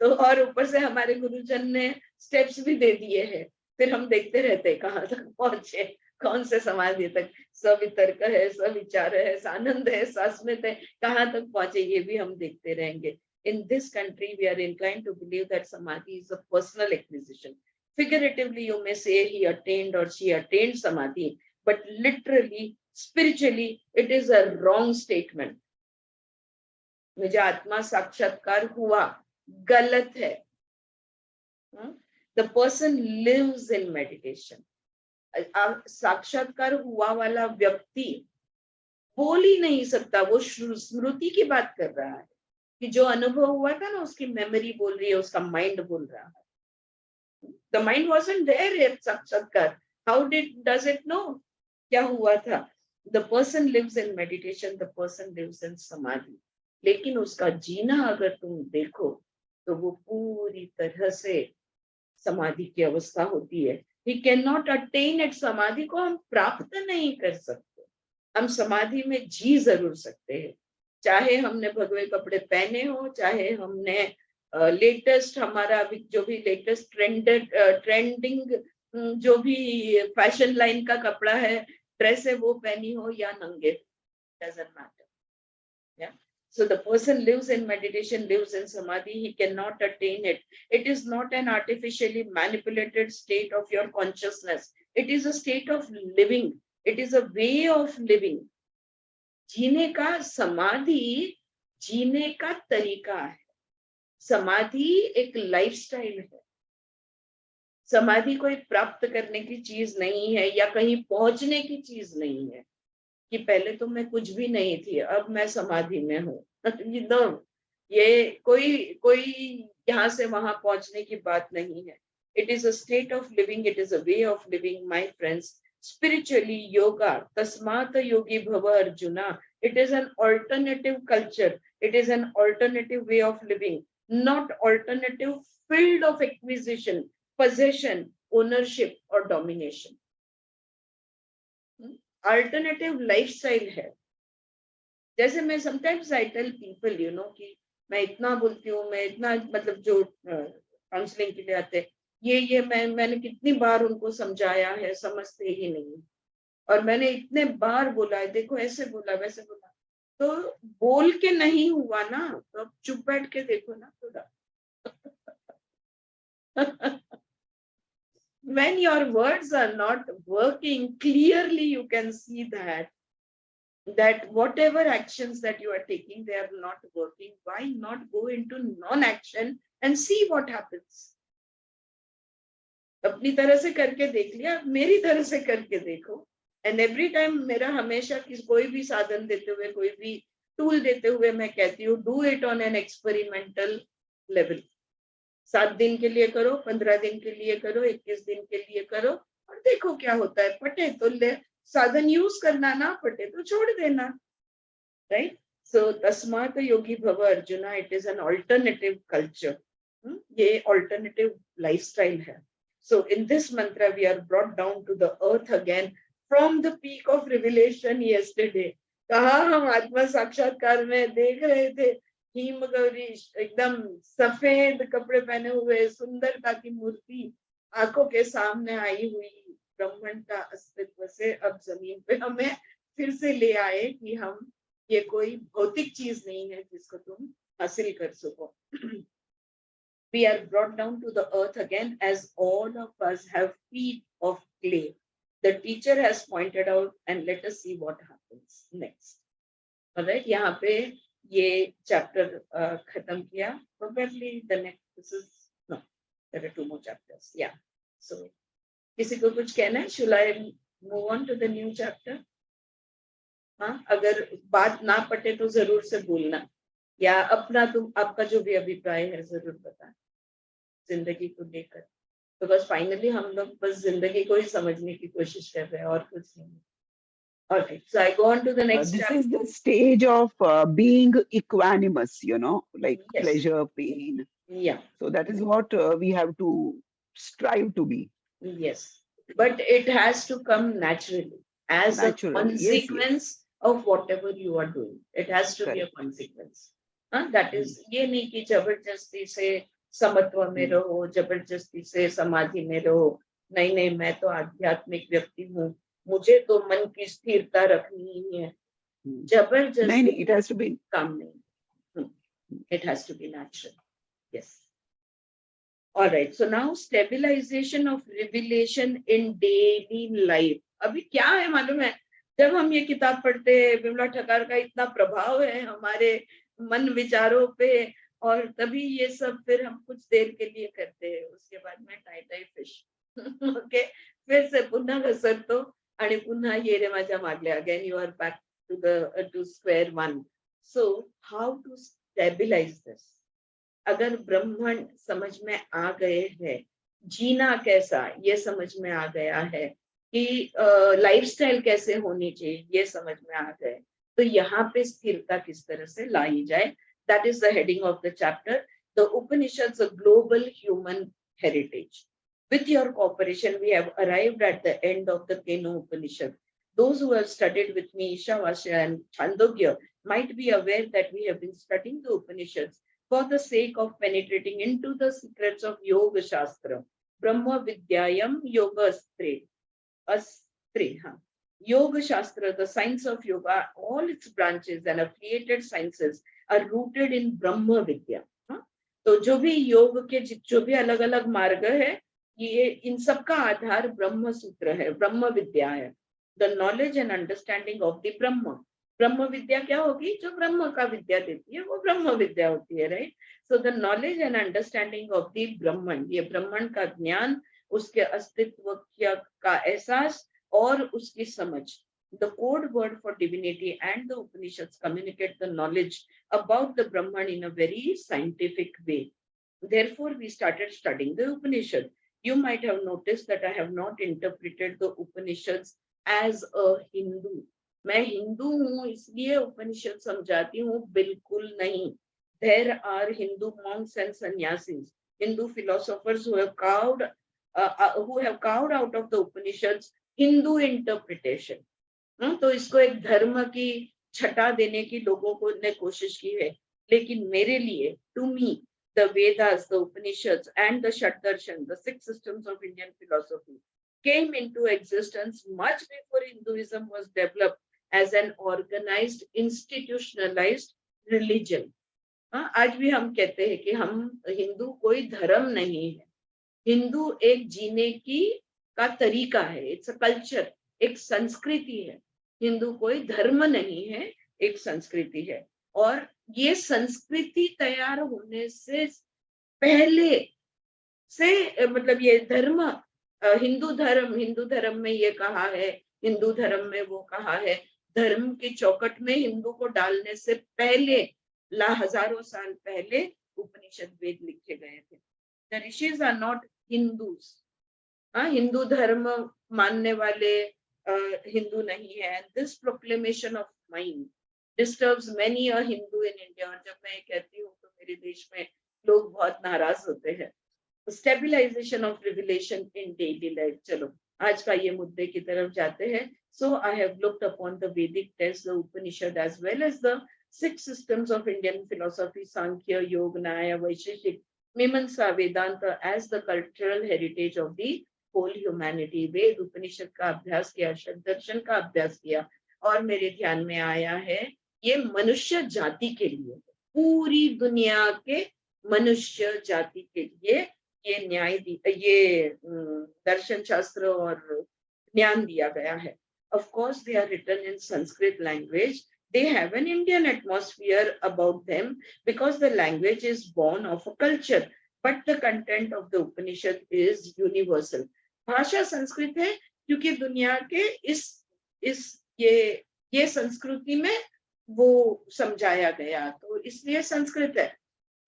तो और ऊपर से हमारे गुरुजन ने स्टेप्स भी दे दिए हैं. फिर हम देखते रहते कहाँ तक पहुंचे, कौन से समाधि तक. सवितर्क है, सविचार है, सानंद है, सास्मित है, कहाँ तक पहुंचे ये भी हम देखते रहेंगे. In this country, we are inclined to believe that samadhi is a personal acquisition. Figuratively, you may say he attained or she attained samadhi, but literally, spiritually, it is a wrong statement. मुझे आत्मा साक्षात्कार हुआ, गलत है. The person lives in meditation. साक्षात्कार हुआ वाला व्यक्ति बोल ही नहीं सकता. वो स्मृति की बात कर रहा है कि जो अनुभव हुआ था ना, उसकी मेमोरी बोल रही है, उसका माइंड बोल रहा है. The mind wasn't there at साक्षात्कार. How does it know क्या हुआ था? The person lives in meditation, the person lives in samadhi. लेकिन उसका जीना अगर तुम देखो तो वो पूरी तरह से समाधि की अवस्था होती है. He cannot attain at समाधि को हम प्राप्त नहीं कर सकते. हम समाधि में जी जरूर सकते हैं, चाहे हमने भगवे कपड़े पहने हो, चाहे हमने लेटेस्ट हमारा जो भी लेटेस्ट ट्रेंडिंग जो भी फैशन लाइन का कपड़ा है, ड्रेस है, वो पहनी हो या नंगे, doesn't matter. Yeah. So the person lives in meditation, lives in samadhi. He cannot attain it. It is not an artificially manipulated state of your consciousness. It is a state of living. It is a way of living. जीने का, समाधि जीने का तरीका है. समाधि एक लाइफस्टाइल है. समाधि कोई प्राप्त करने की चीज नहीं है या कहीं पहुंचने की चीज नहीं है कि पहले तो मैं कुछ भी नहीं थी, अब मैं समाधि में हूँ. ये कोई यहाँ से वहां पहुंचने की बात नहीं है. It is a state of living. It is a way of living, my friends. Spiritually, yoga, tasmata yogi bhava Arjuna. It is an alternative culture. It is an alternative way of living, not alternative field of acquisition, possession, ownership or domination. Alternative lifestyle है. जैसे मैं sometimes I tell people, कि मैं इतना बोलती हूँ, मैं इतना, मतलब जो काउंसलिंग के लिए आते, ये मैंने कितनी बार उनको समझाया है, समझते ही नहीं. और मैंने इतने बार बोला है, देखो ऐसे बोला, वैसे बोला. तो बोल के नहीं हुआ ना, तो अब चुप बैठ के देखो ना थोड़ा. When your words are not working, clearly you can see that whatever actions that you are taking, they are not working. Why not go into non-action and see what happens? अपनी तरह से करके देख लिया, मेरी तरह से करके देखो. एंड एवरी टाइम मेरा हमेशा कोई भी साधन देते हुए, कोई भी टूल देते हुए मैं कहती हूँ do it on an experimental level. 7 दिन के लिए करो, 15 दिन के लिए करो, 21 दिन के लिए करो और देखो क्या होता है। पटे तो ले साधन यूज करना, ना पटे तो छोड़ देना, राइट। सो तस्मात योगी भव Arjuna, it is an alternative culture, ये ऑल्टरनेटिव लाइफस्टाइल है। So in this mantra we are brought down to the earth again from the peak of revelation yesterday. कहा हम आत्मा साक्षात्कार में देख रहे थे हिम गौरी एकदम सफेद कपड़े पहने हुए सुंदरता की मूर्ति आंखों के सामने आई हुई ब्रह्मांड का अस्तित्व से अब जमीन पे हमें फिर से ले आए कि हम ये कोई भौतिक चीज नहीं है जिसको तुम हासिल कर सको। We are brought down to the earth again as all of us have feet of clay. The teacher has pointed out and let us see what happens next. Alright, यहाँ पे ये चैप्टर खत्म किया। Probably the next, this is no, there are 2 more chapters. Yeah. So किसी को कुछ कहना है? Should I move on to the new chapter? हाँ, अगर बात ना पटे तो जरूर से बोलना, या अपना तुम आपका जो भी अभिप्राय है जरूर बताएं जिंदगी को लेकर। बिकॉज फाइनली हम लोग बस जिंदगी को ही समझने की कोशिश कर रहे हैं और कुछ नहीं। Okay, so I go on to the next This chapter. is the stage of being equanimous, like Yes. pleasure, pain. Yeah. So that is what we have to strive to be. Yes, but it has to come naturally as Naturally. a consequence of whatever you are doing. It has to be a consequence. That is, ये नहीं कि जबरदस्ती से समत्व में रहो, जबरदस्ती से समाधि में रहो। नहीं नहीं, मैं तो आध्यात्मिक व्यक्ति हूँ, मुझे तो मन की स्थिरता रखनी ही है। जबरदस्ती नहीं, it has to be काम नहीं, it has to be natural. Yes. All right, so now stabilization of revelation in daily life. अभी क्या है मालूम है, जब हम ये किताब पढ़ते हैं विमला ठक्कर का इतना प्रभाव है हमारे मन विचारों पे, और तभी ये सब फिर हम कुछ देर के लिए करते हैं, उसके बाद में टाई टाई फिश ओके, फिर से पुन्हा घसरतो आणि पुन्हा ये रे माझ्या मागले, again you are back to square one. So how to stabilise this? अगर ब्रह्मांड समझ में आ गए हैं, जीना कैसा ये समझ में आ गया है, कि लाइफस्टाइल कैसे होनी चाहिए ये समझ में आ गए, तो यहाँ पे स्थिरता किस तरह से लाई जाए, that is the heading of the chapter, the Upanishads a global human heritage. With your cooperation, we have arrived at the end of the Keno Upanishad. Those who have studied with me Ishavasya and Chandogya might be aware that we have been studying the Upanishads for the sake of penetrating into the secrets of Yoga Shastra. Brahma Vidyayam Yoga Astre. Yoga Shastra, the science of yoga, all its branches and affiliated sciences are rooted in Brahma Vidya. तो जो भी योग के जो भी अलग अलग मार्ग है, ये इन सब का आधार ब्रह्म सूत्र है, ब्रह्म विद्या है. The knowledge and understanding of the ब्रह्म. ब्रह्म विद्या क्या होगी? जो ब्रह्म का विद्या देती है वो ब्रह्म विद्या होती है, right. So the knowledge and understanding of the Brahman, ये ब्रह्मन का ज्ञान, उसके अस्तित्व का एहसास और उसकी समझ. The code word for divinity and the Upanishads communicate the knowledge about the Brahman in a very scientific way. Therefore, we started studying the Upanishad. You might have noticed that I have not interpreted the Upanishads as a Hindu. मैं हिंदू हूँ इसलिए उपनिषद समझाती हूँ, बिल्कुल नहीं. There are Hindu monks and sannyasis, Hindu philosophers who have carved out of the Upanishads Hindu interpretation. तो इसको एक धर्म की छटा देने की लोगों को ने कोशिश की है, लेकिन मेरे लिए, to me, the Vedas, the Upanishads and the Shatdarshan, the 6 systems of Indian philosophy came into existence much before Hinduism was developed as an organized, institutionalized religion. आज भी हम कहते हैं कि हम हिंदू कोई धर्म नहीं है, हिंदू एक जीने की का तरीका है, इट्स अ कल्चर, एक संस्कृति है. हिंदू कोई धर्म नहीं है, एक संस्कृति है. और ये संस्कृति तैयार होने से पहले से, मतलब ये धर्म, हिंदू धर्म में ये कहा है, हिंदू धर्म में वो कहा है, धर्म की चौकट में हिंदू को डालने से पहले, हजारों साल पहले उपनिषद वेद लिखे गए थे. The rishis are not Hindus. Hindu धर्म मानने वाले हिंदू नहीं है. This proclamation of mind disturbs many a Hindu in India. और जब मैं कहती हूँ तो मेरे देश में लोग बहुत नाराज होते हैं. Stabilisation of revelation in daily life. चलो आज का ये मुद्दे की तरफ जाते हैं. So I have looked upon the Vedic text, the Upanishad as well as the 6 systems of Indian philosophy, Sankhya, Yoga, Nyaya, Vaisheshik, Mimamsa, Vedanta as the cultural heritage of the whole humanity. वेद उपनिषद का अभ्यास किया, दर्शन का अभ्यास किया, और मेरे ध्यान में आया है ये मनुष्य जाति के लिए, पूरी दुनिया के मनुष्य जाति के लिए ये ये दर्शन शास्त्र और ज्ञान दिया गया है. Of course, they are written in Sanskrit language. They have an Indian atmosphere about them because the language is born of a culture, but the content of the Upanishad is universal. भाषा संस्कृत है क्योंकि दुनिया के ये संस्कृति में वो समझाया गया, तो इसलिए संस्कृत है.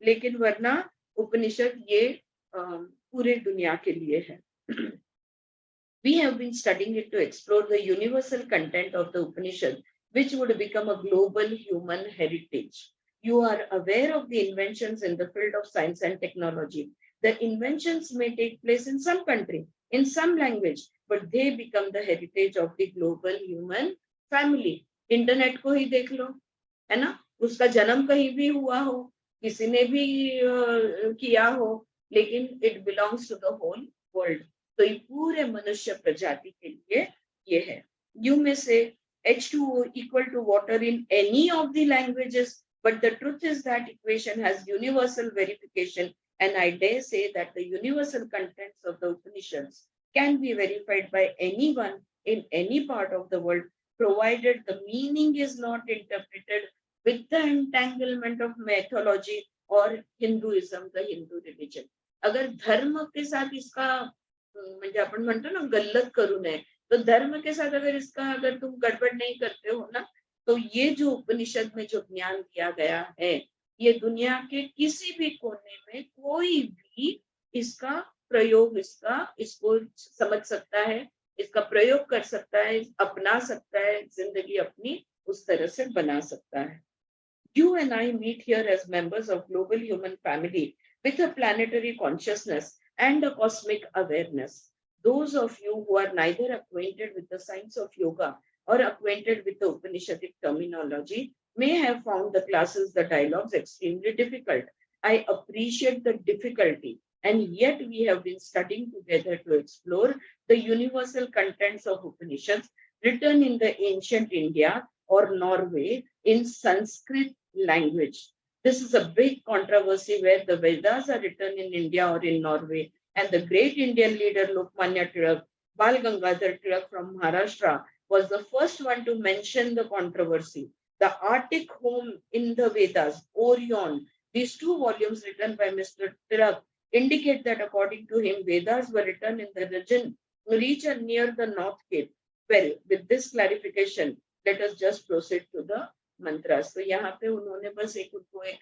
लेकिन वरना उपनिषद ये पूरे दुनिया के लिए है. We have been studying it to explore the universal content of the Upanishad, which would become a global human heritage. You are aware of the inventions in the field of science and technology. The inventions may take place in some country, in some language, but they become the heritage of the global human family. Internet को ही देख लो, है ना, उसका जन्म कहीं भी हुआ हो, किसी ने भी किया हो, लेकिन it belongs to the whole world. तो ये पूरे मनुष्य प्रजाति के लिए ये है. You may say H2O equal to water in any of the languages, but the truth is that equation has universal verification, and I dare say that the universal contents of the Upanishads can be verified by anyone in any part of the world, provided the meaning is not interpreted with the entanglement of mythology or Hinduism, the Hindu religion. अगर धर्म के साथ इसका म्हणजे आपण म्हणतो ना गल्लत करू नये, तो धर्म के साथ अगर तुम गड़बड़ नहीं करते हो ना, तो ये जो उपनिषद में जो ज्ञान दिया गया है, ये दुनिया के किसी भी कोने में कोई भी इसका प्रयोग, इसको समझ सकता है, इसका प्रयोग कर सकता है, अपना सकता है, जिंदगी अपनी उस तरह से बना सकता है. You and I meet here as members of global human family with a planetary consciousness and a cosmic awareness. Those of you who are neither acquainted with the science of yoga or acquainted with the Upanishadic terminology may have found the classes, the dialogues extremely difficult. I appreciate the difficulty, and yet we have been studying together to explore the universal contents of Upanishads written in the ancient India or Norway in Sanskrit language. This is a big controversy where the Vedas are written in India or in Norway, and the great Indian leader Lokmanya Tilak, Bal Gangadhar Tilak from Maharashtra, was the first one to mention the controversy. The Arctic home in the Vedas, Orion, these 2 volumes written by Mr. Tilak indicate that according to him, Vedas were written in the region near the North Cape. Well, with this clarification, let us just proceed to the mantras. तो यहाँ पे उन्होंने बस उनको एक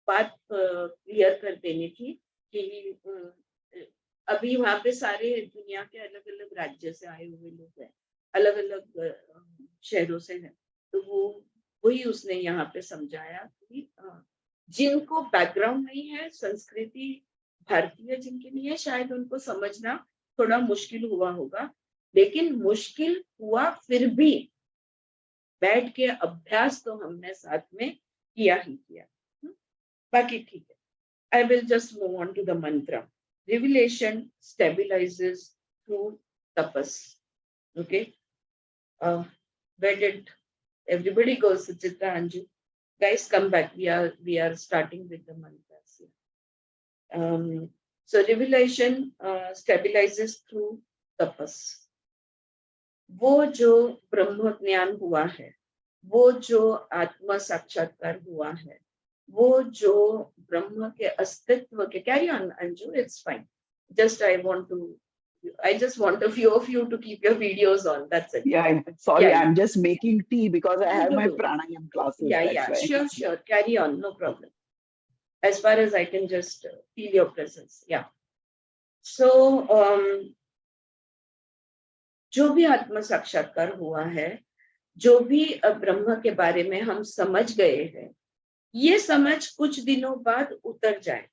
बात क्लियर कर देनी थी कि अभी वहाँ पे सारे दुनिया के अलग अलग राज्य से आए हुए लोग हैं, अलग अलग शहरों से हैं, तो वही उसने यहाँ पे समझाया कि जिनको बैकग्राउंड नहीं है, संस्कृति भारतीय जिनकी नहीं है, शायद उनको समझना थोड़ा मुश्किल हुआ होगा, लेकिन मुश्किल हुआ फिर भी बैठ के अभ्यास तो हमने साथ में किया ही किया. बाकी ठीक है. I will just move on to the mantra. Revelation stabilizes through tapas. Okay. Where did everybody go? Suchitra, Anju, guys, come back. We are starting with the mantras here. So revelation stabilizes through tapas. वो जो ब्रह्म ज्ञान हुआ है, वो जो आत्मा साक्षात्कार हुआ है, वो जो ब्रह्म के अस्तित्व के, carry on Anju, it's fine, just I want to I just want a few of you to keep your videos on. That's it. Yeah, Yeah, sorry, yeah. I'm just making tea because I have my Do. pranayam classes. Yeah, That's yeah. why. Sure, sure. Carry on. No problem. As far as I can just feel your presence. Yeah. So, जो भी आत्म साक्षात्कार हुआ है, जो भी ब्रह्म के बारे में हम समझ गए हैं, ये समझ कुछ दिनों बाद उतर जाए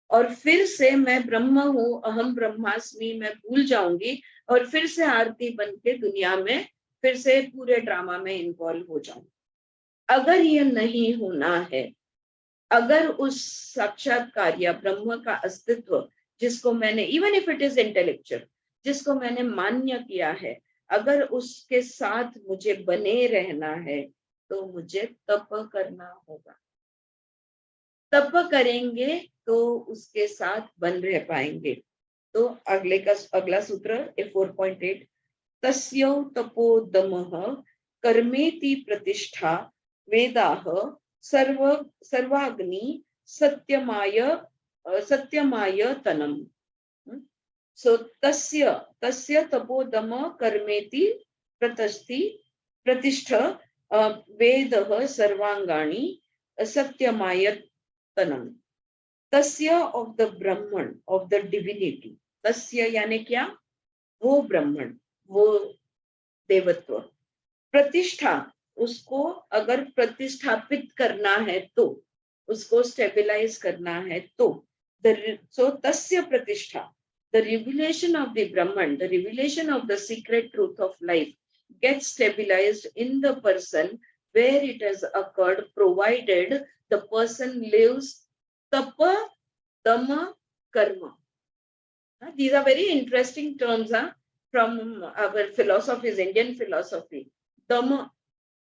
और फिर से मैं ब्रह्म हूँ, अहम ब्रह्मास्मि, मैं भूल जाऊंगी और फिर से आरती बन के दुनिया में फिर से पूरे ड्रामा में इन्वॉल्व हो जाऊं। अगर ये नहीं होना है, अगर उस साक्षात्कार या ब्रह्म का अस्तित्व जिसको मैंने, even if it is intellectual, जिसको मैंने मान्य किया है, अगर उसके साथ मुझे बने रहना है तो मुझे तप करना होगा। तप करेंगे तो उसके साथ बन रह पाएंगे। तो अगला सूत्र 4.8, तस्यो तपोदमः कर्मेति प्रतिष्ठा वेदाः सर्वाग्नि सत्यमाय तनम। सो तस्य तपोदम कर्मेति प्रतिष्ठ वेदः सर्वांगाणि सत्यमाय तनम। तस्य ऑफ द ब्रह्मण, ऑफ द डिविनिटी। तस्य यानी क्या? वो ब्रह्मण, वो देवत्व। प्रतिष्ठा, उसको अगर प्रतिष्ठापित करना है तो, उसको स्टेबिलाइज करना है तो, सो तस्य प्रतिष्ठा, the revelation of the Brahman, the revelation of the secret truth of life gets stabilized in the person where it has occurred, provided the person lives tapa, dhamma, karma. These are very interesting terms from our philosophies, Indian philosophy. Dhamma,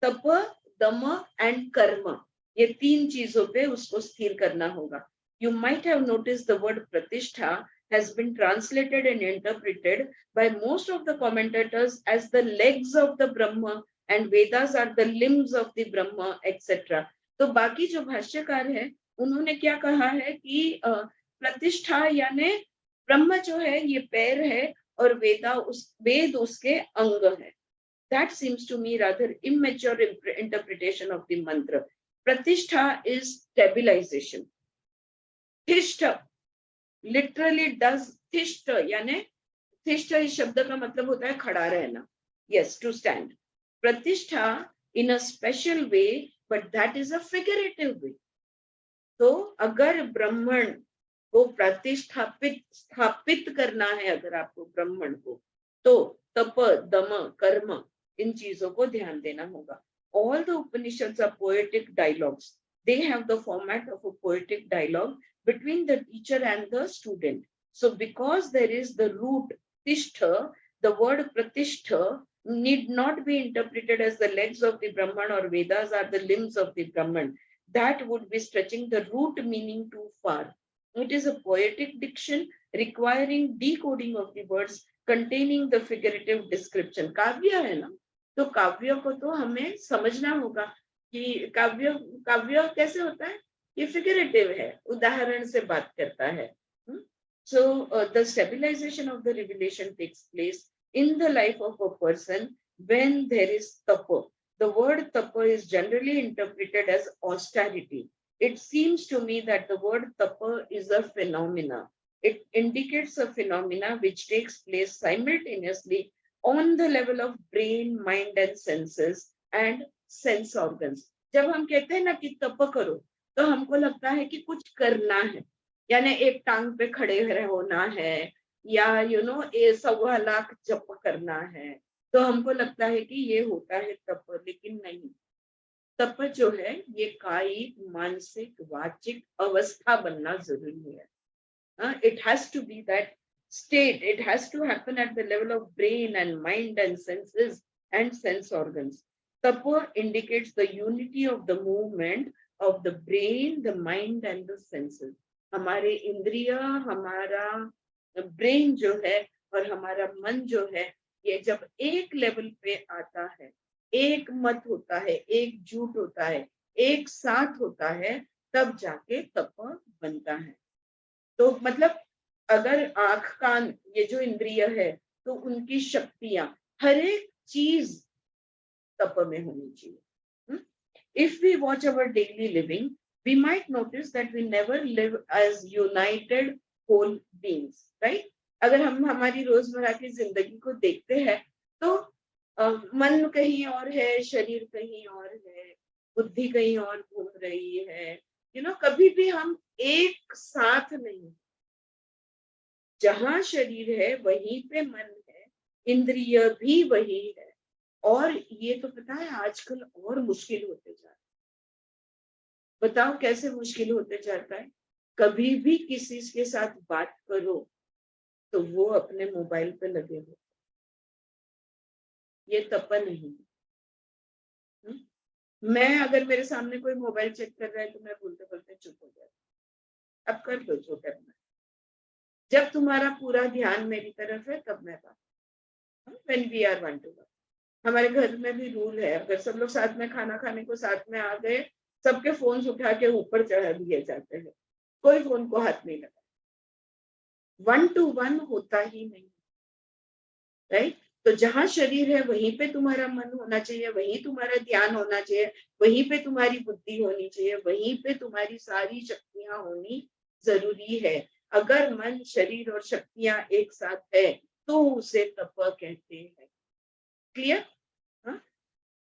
tapa, dhamma and karma. ये तीन चीजों पे उसको स्थिर करना होगा. You might have noticed the word pratishtha has been translated and interpreted by most of the commentators as the legs of the Brahma and Vedas are the limbs of the Brahma, etc. तो बाकी जो भाष्यकार है उन्होंने क्या कहा है कि प्रतिष्ठा यानी ब्रह्म जो है ये पैर है और वेद उसके अंग है. That seems to me rather immature interpretation of the mantra. Pratishtha is stabilization. Tishta literally does tishta, यानी tishta इस शब्द का मतलब होता है खड़ा रहना. Yes, to stand. Pratishtha in a special way, but that is a figurative way. तो अगर ब्राह्मण को स्थापित करना है, अगर आपको ब्राह्मण को, तो तप, दम, कर्म, इन चीजों को ध्यान देना होगा. All the Upanishads are poetic dialogues. They have the format of a poetic dialogue between the teacher and the student. So because there is the root tishtha, the word pratishtha need not be interpreted as the legs of the Brahman or Vedas are the limbs of the Brahman. That would be stretching the root meaning too far. It is a poetic diction requiring decoding of the words containing the figurative description. काव्य है ना, तो काव्य को तो हमें समझना होगा कि काव्य कैसे होता है. ये फिगरेटिव है, उदाहरण से बात करता है. So the stabilization of the revelation takes place in the life of a person when there is tapa. The word tapa is generally interpreted as austerity. It seems to me that the word tapa is a phenomena. It indicates a phenomena which takes place simultaneously on the level of brain, mind and senses and sense organs. जब हम कहते हैं ना कि तप करो, तो हमको लगता है कि कुछ करना है, यानी एक टांग पे खड़े होना है या ये 1.25 लाख जप करना है, तो हमको लगता है कि ये होता है तप. लेकिन नहीं, तप जो है ये कायिक, मानसिक, वाचिक अवस्था बनना जरूरी है. It has to be that state. It has to happen at the level of brain and mind and senses and sense organs. Tapa indicates the unity of the movement of the brain, the mind and the senses. हमारे इंद्रिया, हमारा ब्रेन जो है और हमारा मन जो है, ये जब एक लेवल पे आता है, एक मत होता है, एक जुट होता है, एक साथ होता है, तब जाके तप बनता है. तो मतलब अगर आंख कान ये जो इंद्रिय है तो उनकी शक्तियां हर एक चीज तप में होनी चाहिए. If we watch our daily living, we might notice that we never live as united whole beings, right? अगर हम हमारी रोजमर्रा की जिंदगी को देखते हैं तो मन कहीं और है, शरीर कहीं और है, बुद्धि कहीं और घूम रही है. कभी भी हम एक साथ नहीं. जहां शरीर है वहीं पे मन है, इंद्रिय भी वही है. और ये तो पता है आजकल और मुश्किल होते जा रहा है. बताओ कैसे मुश्किल होते जाता है. कभी भी किसी के साथ बात करो तो वो अपने मोबाइल पे लगे हो. ये तपन नहीं. मैं अगर मेरे सामने कोई मोबाइल चेक कर रहा है तो मैं बोलते बोलते चुप हो जाती. अब कर दो जो करना है. जब तुम्हारा पूरा ध्यान मेरी तरफ है तब मैं बात. When we are one to one. हमारे घर में भी रूल है, अगर सब लोग साथ में खाना खाने को साथ में आ गए, सबके फोन उठा के ऊपर चढ़ा दिए जाते हैं. कोई फोन को हाथ नहीं लगा. वन टू वन होता ही नहीं. राइट. तो जहां शरीर है वहीं पे तुम्हारा मन होना चाहिए, वहीं तुम्हारा ध्यान होना चाहिए, वहीं पे तुम्हारी बुद्धि होनी चाहिए, वहीं पे तुम्हारी सारी शक्तियां होनी जरूरी है. अगर मन शरीर और शक्तियां एक साथ है तो उसे तप कहते हैं. Clear.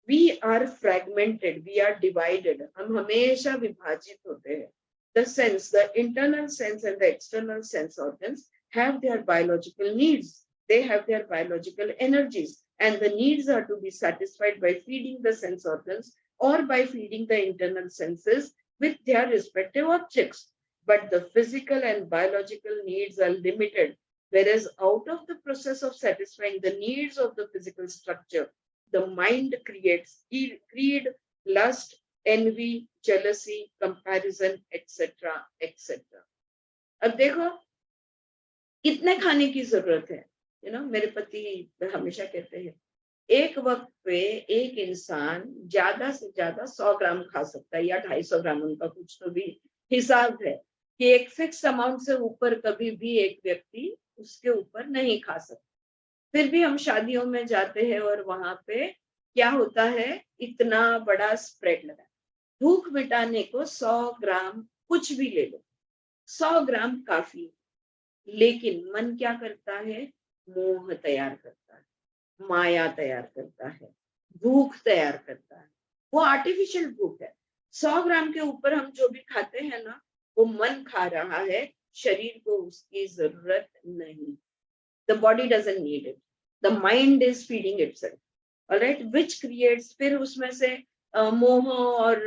We are fragmented, we are divided. हम हमेशा विभाजित होते हैं. The sense, the internal sense and the external sense organs have their biological needs. They have their biological energies, and the needs are to be satisfied by feeding the sense organs or by feeding the internal senses with their respective objects. But the physical and biological needs are limited, whereas out of the process of satisfying the needs of the physical structure, the mind creates greed, lust, envy, jealousy, comparison, etc., etc. अब देखो कितने खाने की जरूरत है. मेरे पति हमेशा कहते हैं एक वक्त पे एक इंसान ज्यादा से ज्यादा 100 ग्राम खा सकता है या 250 ग्राम. उनका कुछ तो भी हिसाब है कि एक फिक्स अमाउंट से ऊपर कभी भी एक व्यक्ति उसके ऊपर नहीं खा सकता. फिर भी हम शादियों में जाते हैं और वहां पे क्या होता है, इतना बड़ा स्प्रेड लगा. भूख मिटाने को 100 ग्राम कुछ भी ले लो, 100 ग्राम काफी. लेकिन मन क्या करता है, मोह तैयार करता है, माया तैयार करता है, भूख तैयार करता है. वो आर्टिफिशियल भूख है. 100 ग्राम के ऊपर हम जो भी खाते हैं ना, वो मन खा रहा है, शरीर को उसकी जरूरत नहीं. The body doesn't need it. The mind is feeding itself. All right, which creates, फिर उसमें से मोह और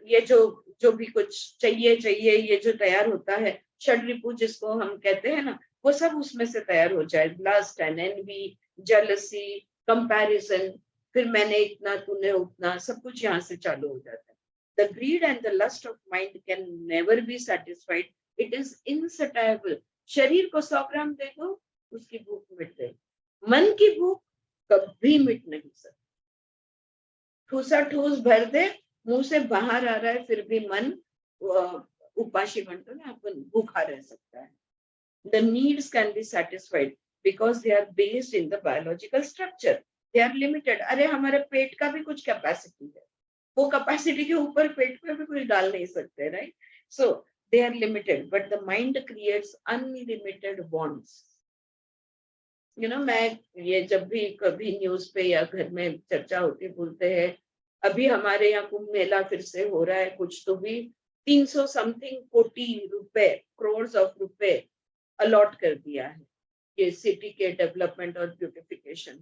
ये जो भी कुछ चाहिए ये जो तैयार होता है, षड्रिपु जिसको हम कहते हैं ना, वो सब उसमें से तैयार हो जाए. Lust and envy, jealousy, comparison, फिर मैंने इतना तूने उतना, सब कुछ यहाँ से चालू हो जाता है. The greed and the lust of mind can never be satisfied. It is insatiable. शरीर को 100 ग्राम दे दो, उसकी भूख मिट गई. मन की भूख कभी मिट नहीं सकती. ठूसा ठूस भर दे, मुंह से बाहर आ रहा है, फिर भी मन उपाशी बनता है, अपन भूखा रह सकता है. The needs can be satisfied because they are based in the biological structure. They are limited. अरे हमारे पेट का भी कुछ कैपेसिटी है, वो कैपेसिटी के ऊपर पेट पे भी कुछ डाल नहीं सकते. Right. So they are limited, but the mind creates unlimited wants. मैं ये जब भी कभी न्यूज पे या घर में चर्चा होती, बोलते हैं अभी हमारे यहाँ कुंभ मेला फिर से हो रहा है, कुछ तो भी 300 समथिंग कोटि रुपए, करोड़ ऑफ रुपए अलॉट कर दिया है ये सिटी के डेवलपमेंट और ब्यूटिफिकेशन.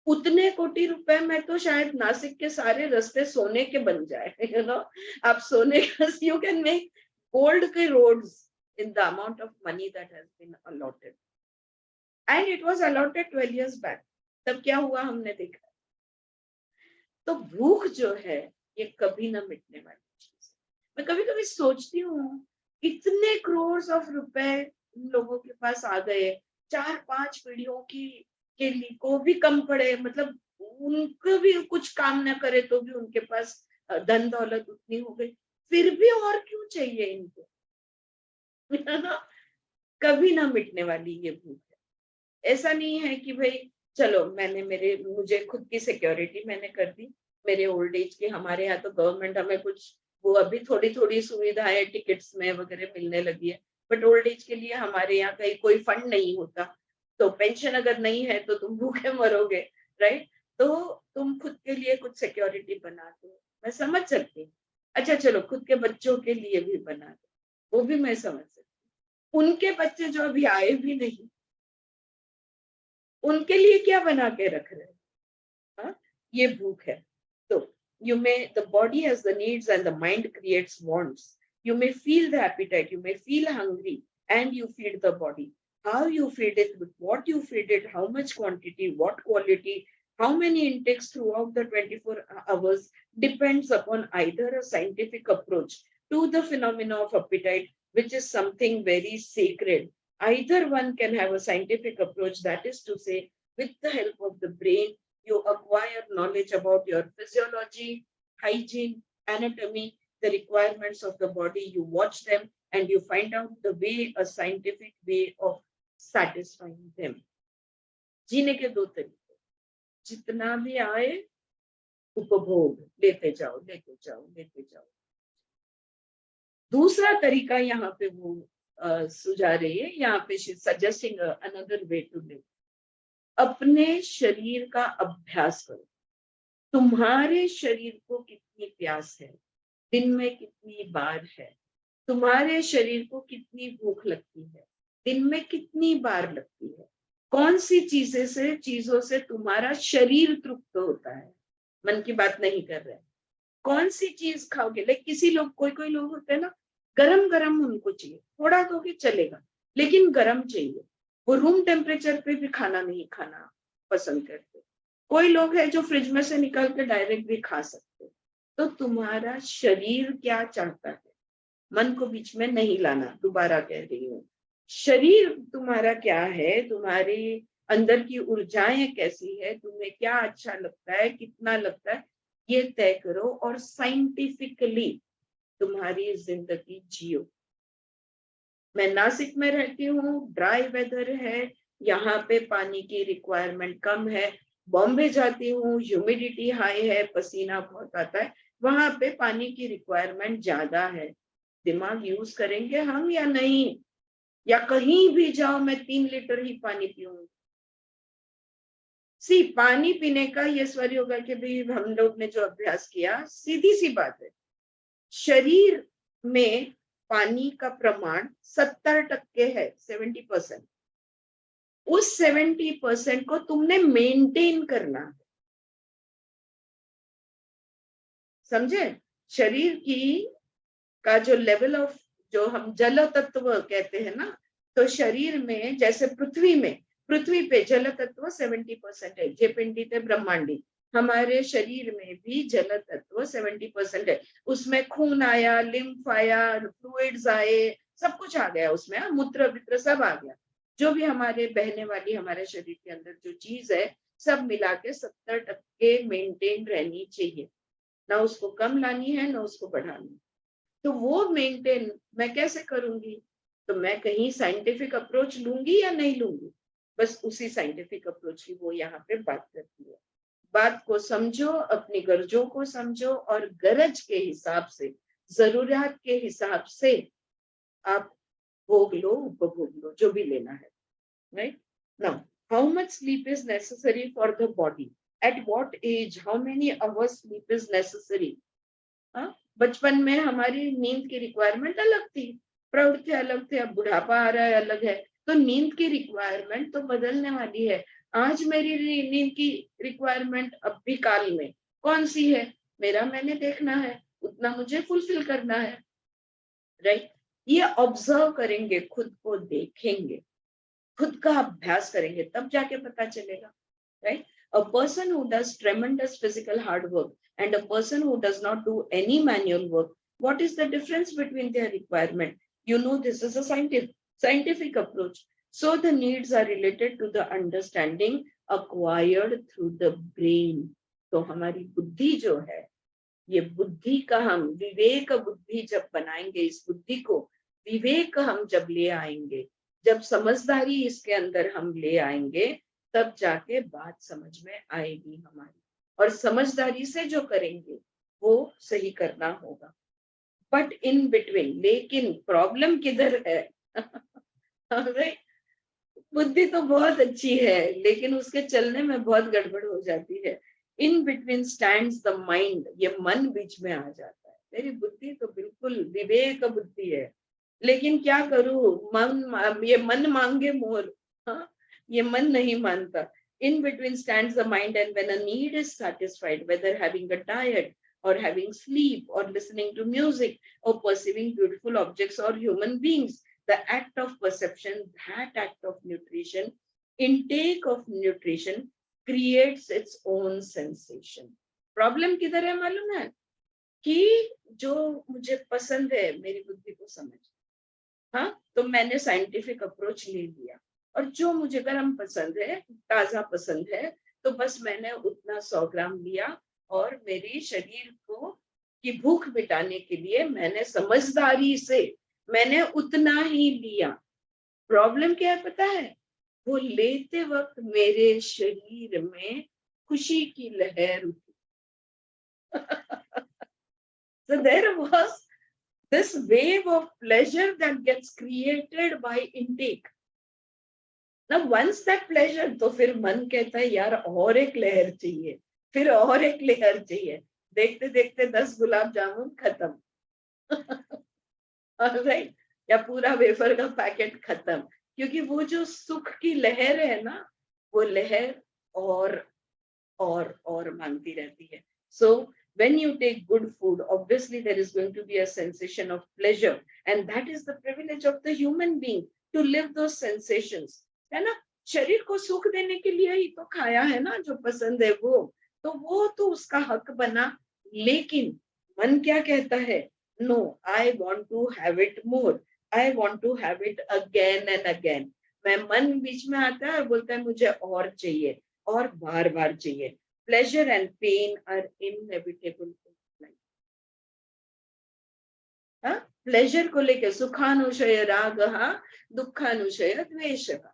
उतने कोटि रुपए में तो शायद नासिक के सारे रास्ते सोने के बन जाए. आप सोने का, यू कैन मेक gold के roads in the amount of money that has been allotted, and it was allotted 12 years back. तब क्या हुआ हमने देखा. तो भूख जो है ये कभी ना मिटने वाली चीज है. मैं कभी कभी सोचती हूँ इतने करोड़ ऑफ रुपए लोगों के पास आ गए, 4-5 पीढ़ियों की के लिए को भी कम पड़े, मतलब उनको भी कुछ काम न करे तो भी उनके पास धन दौलत उतनी हो गई, फिर भी और क्यों चाहिए इनको. है ना, कभी ना मिटने वाली ये भूख है। ऐसा नहीं है कि भाई चलो मुझे खुद की सिक्योरिटी मैंने कर दी, मेरे ओल्ड एज की, हमारे यहाँ तो गवर्नमेंट हमें कुछ वो अभी थोड़ी थोड़ी सुविधाएं टिकट्स में वगैरह मिलने लगी है, बट ओल्ड एज के लिए हमारे यहाँ कहीं कोई फंड नहीं होता, तो पेंशन अगर नहीं है तो तुम भूखे मरोगे, राइट। तो तुम खुद के लिए कुछ सिक्योरिटी बना दो, मैं समझ सकती हूँ। अच्छा चलो खुद के बच्चों के लिए भी बना दो, वो भी मैं समझ सकती हूँ। उनके बच्चे जो अभी आए भी नहीं, उनके लिए क्या बना के रख रहे हैं? हाँ? ये भूख है। तो you may the body has the needs and the mind creates wants. You may feel the appetite, you may feel hungry, and you feed the body. How you feed it, with what you feed it, how much quantity, what quality, how many intakes throughout the 24 hours depends upon either a scientific approach to the phenomena of appetite, which is something very sacred. Either one can have a scientific approach, that is to say, with the help of the brain, you acquire knowledge about your physiology, hygiene, anatomy, the requirements of the body, you watch them, and you find out the way, a scientific way of satisfying them. जीने के दो तरीके, जितना भी आए उपभोग, लेते जाओ लेते जाओ लेते जाओ। दूसरा तरीका यहाँ पे वो सुझा रही है, यहाँ पे suggesting another way to live. अपने शरीर का अभ्यास करो। तुम्हारे शरीर को कितनी प्यास है, दिन में कितनी बार है, तुम्हारे शरीर को कितनी भूख लगती है, दिन में कितनी बार लगती है, कौन सी चीजों से तुम्हारा शरीर तृप्त होता है। मन की बात नहीं कर रहे, कौन सी चीज खाओगे। लाइक किसी लोग, कोई लोग होते हैं ना, गरम गरम उनको चाहिए, थोड़ा दोगे चलेगा लेकिन गरम चाहिए, वो रूम टेम्परेचर पे भी खाना नहीं खाना पसंद करते। कोई लोग है जो फ्रिज में से निकाल के डायरेक्ट भी खा सकते। तो तुम्हारा शरीर क्या चाहता है, मन को बीच में नहीं लाना, दोबारा कह रही हूँ। शरीर तुम्हारा क्या है, तुम्हारी अंदर की ऊर्जाएं कैसी है, तुम्हें क्या अच्छा लगता है, कितना लगता है, ये तय करो और साइंटिफिकली तुम्हारी जिंदगी जियो। मैं नासिक में रहती हूँ, ड्राई वेदर है, यहाँ पे पानी की रिक्वायरमेंट कम है। बॉम्बे जाती हूँ, ह्यूमिडिटी हाई है, पसीना बहुत आता है, वहां पे पानी की रिक्वायरमेंट ज्यादा है। दिमाग यूज करेंगे हम या नहीं? या कहीं भी जाओ मैं 3 लीटर ही पानी पीऊंगी। पानी पीने का ये स्वर होगा कि भाई हम लोग ने जो अभ्यास किया, सीधी सी बात है, शरीर में पानी का प्रमाण 70% है, 70%। उस 70% को तुमने मेंटेन करना है, समझे? शरीर की का जो लेवल ऑफ, जो हम जल तत्व कहते हैं ना, तो शरीर में जैसे पृथ्वी पे जल तत्व 70% है, जेपिंडी थे ब्रह्मांडी। हमारे शरीर में भी जल तत्व 70% है। उसमें खून आया, लिम्फ आया, फ्लूइड्स आए, सब कुछ आ गया उसमें, मूत्र वित्र सब आ गया। जो भी हमारे बहने वाली हमारे शरीर के अंदर जो चीज है, सब मिला के 70% मेंटेन रहनी चाहिए, ना उसको कम लानी है ना उसको बढ़ानी। तो वो मेंटेन मैं कैसे करूंगी? तो मैं कहीं साइंटिफिक अप्रोच लूंगी या नहीं लूंगी? बस उसी साइंटिफिक अप्रोच की वो यहाँ पे बात करती है। बात को समझो, अपनी गरजों को समझो और गरज के हिसाब से, जरूरत के हिसाब से आप भोग लो, उपभोग लो, जो भी लेना है। Right now, how much sleep is necessary for the body, at what age, how many hours sleep is necessary. बचपन में हमारी नींद की रिक्वायरमेंट अलग थी, प्रौढ़ थे अलग थे, अब बुढ़ापा आ रहा है अलग है, तो नींद की रिक्वायरमेंट तो बदलने वाली है। आज मेरी नींद की रिक्वायरमेंट अब भी काल में कौन सी है, मेरा मैंने देखना है, उतना मुझे फुलफिल करना है। राइट, ये ऑब्जर्व करेंगे, खुद को देखेंगे, खुद का अभ्यास करेंगे, तब जाके पता चलेगा। Right, a person who does tremendous physical hard work and a person who does not do any manual work, what is the difference between their requirement? You know, this is a scientific approach. So the needs are related to the understanding acquired through the brain. तो हमारी बुद्धि जो है, ये बुद्धि का हम विवेक बुद्धि जब बनाएंगे, इस बुद्धि को विवेक हम जब ले आएंगे, जब समझदारी इसके अंदर हम ले आएंगे, तब जाके बात समझ में आएगी हमारी। और समझदारी से जो करेंगे वो सही करना होगा। बट इन बिटवीन, लेकिन प्रॉब्लम किधर है? अरे, बुद्धि तो बहुत अच्छी है लेकिन उसके चलने में बहुत गड़बड़ हो जाती है। इन बिटवीन स्टैंड्स द माइंड, ये मन बीच में आ जाता है। मेरी बुद्धि तो बिल्कुल विवेक बुद्धि है, लेकिन क्या करूं, ये मन मांगे मोर। हाँ, ये मन नहीं मानता। In between stands the mind and when a need is satisfied, whether having a diet or having sleep or listening to music or perceiving beautiful objects or human beings, the act of perception, that act of nutrition, intake of nutrition creates its own sensation. Problem किधर है मालूम है? कि जो मुझे पसंद है मेरी बुद्धि को समझ, हाँ, तो मैंने साइंटिफिक अप्रोच ले लिया। और जो मुझे गर्म पसंद है, ताजा पसंद है, तो बस मैंने उतना 100 ग्राम लिया और मेरी शरीर को की भूख मिटाने के लिए मैंने समझदारी से मैंने उतना ही लिया। प्रॉब्लम क्या है पता है? वो लेते वक्त मेरे शरीर में खुशी की लहर उठी। So there was this wave of pleasure that gets created by intake. Now once that pleasure, तो फिर मन कहता है यार और एक लहर चाहिए, फिर और एक लहर चाहिए। देखते देखते 10 गुलाब जामुन खत्म। राइट, या पूरा वेफर का पैकेट खत्म। क्योंकि वो जो सुख की लहर है ना, वो लहर और मांगती रहती है। So when you take good food, obviously there is going to be a sensation of pleasure, and that is the privilege of the human being to live those sensations, है ना? शरीर को सुख देने के लिए ही तो खाया है ना, जो पसंद है वो तो उसका हक बना। लेकिन मन क्या कहता है? No, I want to have it more, I want to have it again and again. मैं मन बीच में आता है और बोलता है मुझे और चाहिए और बार बार चाहिए। Pleasure and pain are inevitable in life. हाँ, प्लेजर को लेकर सुखानुशय रागः, दुखानुशय द्वेषः।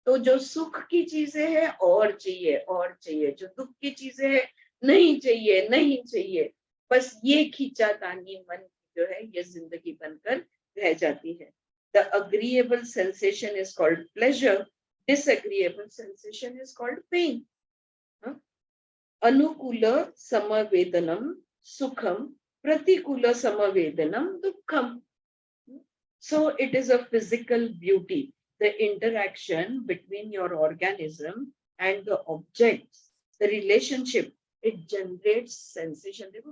तो जो सुख की चीजें हैं और चाहिए, जो दुख की चीजें हैं नहीं चाहिए। बस ये खींचातानी मन की जो है ये जिंदगी बनकर रह जाती है। The agreeable sensation is called pleasure, disagreeable sensation is called pain. अनुकूल समवेदनम सुखम, प्रतिकूल समवेदनम दुखम. So it is a physical beauty, the interaction between your organism and the objects, the relationship, it generates sensation. देखो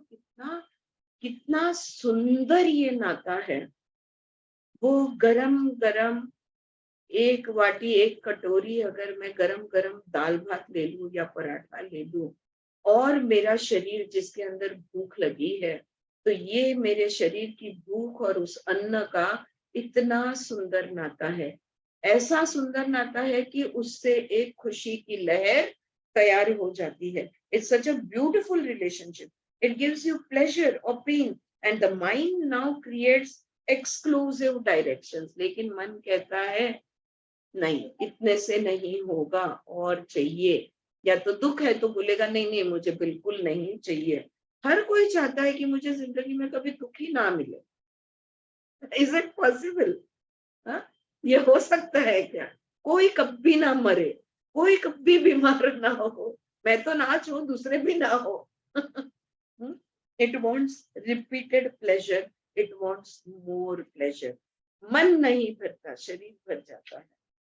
कितना सुंदर ये नाता है। वो गरम गरम एक वाटी, एक कटोरी अगर मैं गरम गरम दाल भात ले लूं या पराठा ले लूं, और मेरा शरीर जिसके अंदर भूख लगी है, तो ये मेरे शरीर की भूख और उस अन्न का इतना सुंदर नाता है। ऐसा सुंदर नाता है कि उससे एक खुशी की लहर तैयार हो जाती है। It's such a beautiful relationship. It gives you pleasure और pain, and the mind now creates exclusive directions. लेकिन मन कहता है नहीं, इतने से नहीं होगा और चाहिए। या तो दुख है तो बोलेगा नहीं मुझे बिल्कुल नहीं चाहिए। हर कोई चाहता है कि मुझे जिंदगी में कभी दुख ही ना मिले। Is it possible? ये हो सकता है क्या? कोई कभी ना मरे, कोई कभी बीमार ना हो, मैं तो ना चाहूं दूसरे भी ना हो। It wants repeated pleasure, it wants more pleasure. मन नहीं भरता, शरीर भर जाता है।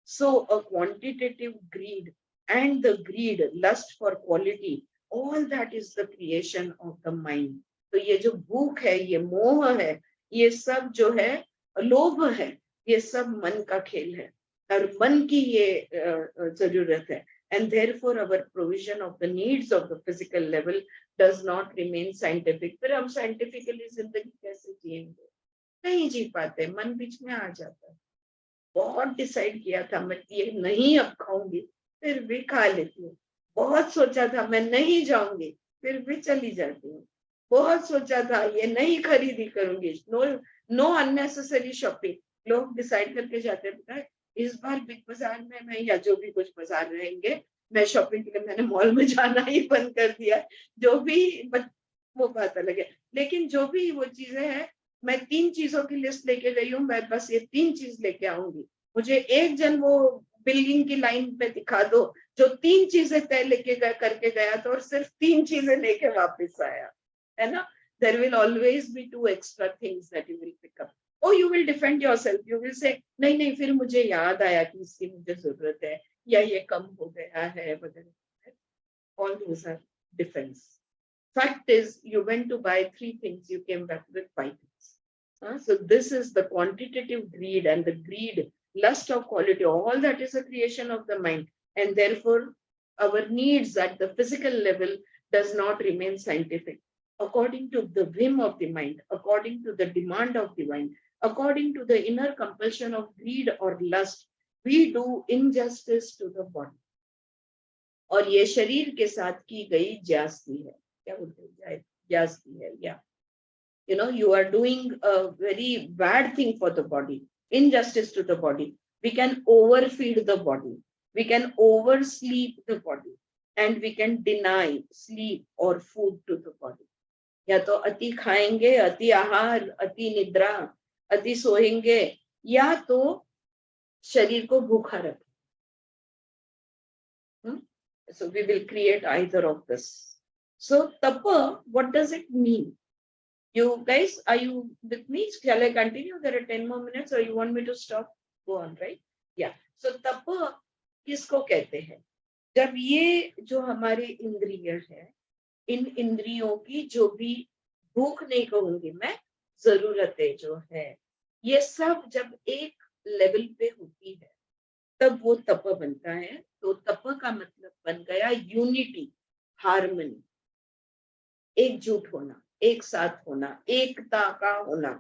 So a quantitative greed and the greed, lust for quality, all that is the creation of the mind. तो ये जो भूख है, ये मोह है, ये सब जो है लोभ है, ये सब मन का खेल है और मन की ये जरूरत है। And therefore our provision of the needs of the physical level does not remain scientific. फिर हम scientifically जिंदगी कैसे जिएंगे? नहीं जी पाते, मन बीच में आ जाता है। बहुत डिसाइड किया था मैं ये नहीं अब खाऊंगी, फिर भी खा लेती हूँ। बहुत सोचा था मैं नहीं जाऊंगी, फिर भी चली जाती हूँ। बहुत सोचा था ये नहीं खरीदी करूंगी, नो नो अननेसेसरी शॉपिंग। लोग डिसाइड करके जाते हैं पता है इस बार बिग बाजार में मैं या जो भी कुछ बाजार रहेंगे मैं शॉपिंग के लिए मैंने मॉल में जाना ही बंद कर दिया है। जो भी वो बात अलग है, लेकिन जो भी वो चीजें हैं मैं 3 चीजों की लिस्ट लेके गई हूँ, मैं बस ये 3 चीज लेके आऊंगी। मुझे एक जन वो बिल्डिंग की लाइन पे दिखा दो जो 3 चीजें तय लेके गया करके गया था और सिर्फ 3 चीजें लेके वापस आया, है ना। There will always be 2 extra things that you will pick up. Oh, you will defend yourself. You will say, नहीं नहीं फिर मुझे याद आया कि इसकी मुझे जरूरत है या ये कम हो गया है वगैरह। All those are defense. Fact is, you went to buy 3 things, you came back with 5 things. So this is the quantitative greed and the greed, lust of quality. All that is a creation of the mind, and therefore our needs at the physical level does not remain scientific. According to the whim of the mind, according to the demand of the mind, according to the inner compulsion of greed or lust, we do injustice to the body. और ये शरीर के साथ की गई ज्यादती है, क्या बोलते हैं ज्यादती है, या you are doing a very bad thing for the body, injustice to the body. We can overfeed the body, we can oversleep the body, and we can deny sleep or food to the body. या तो अति खाएंगे, अति आहार, अति निद्रा, अति सोएंगे, या तो शरीर को भूखा रखें. So we will create either of this. So tapa, what does it mean? You guys, are you with me? Shall I continue? There are 10 more minutes, or you want me to stop? Go on, right? Yeah. So tapa किसको कहते हैं? जब ये जो हमारे इंद्रिय है, इन इंद्रियों की जो भी भूख नहीं कहूंगी मैं, जरूरतें जो है, ये सब जब एक लेवल पे होती है तब वो तप बनता है. तो तप का मतलब बन गया यूनिटी, हार्मनी, एकजुट होना, एक साथ होना, एकता का होना.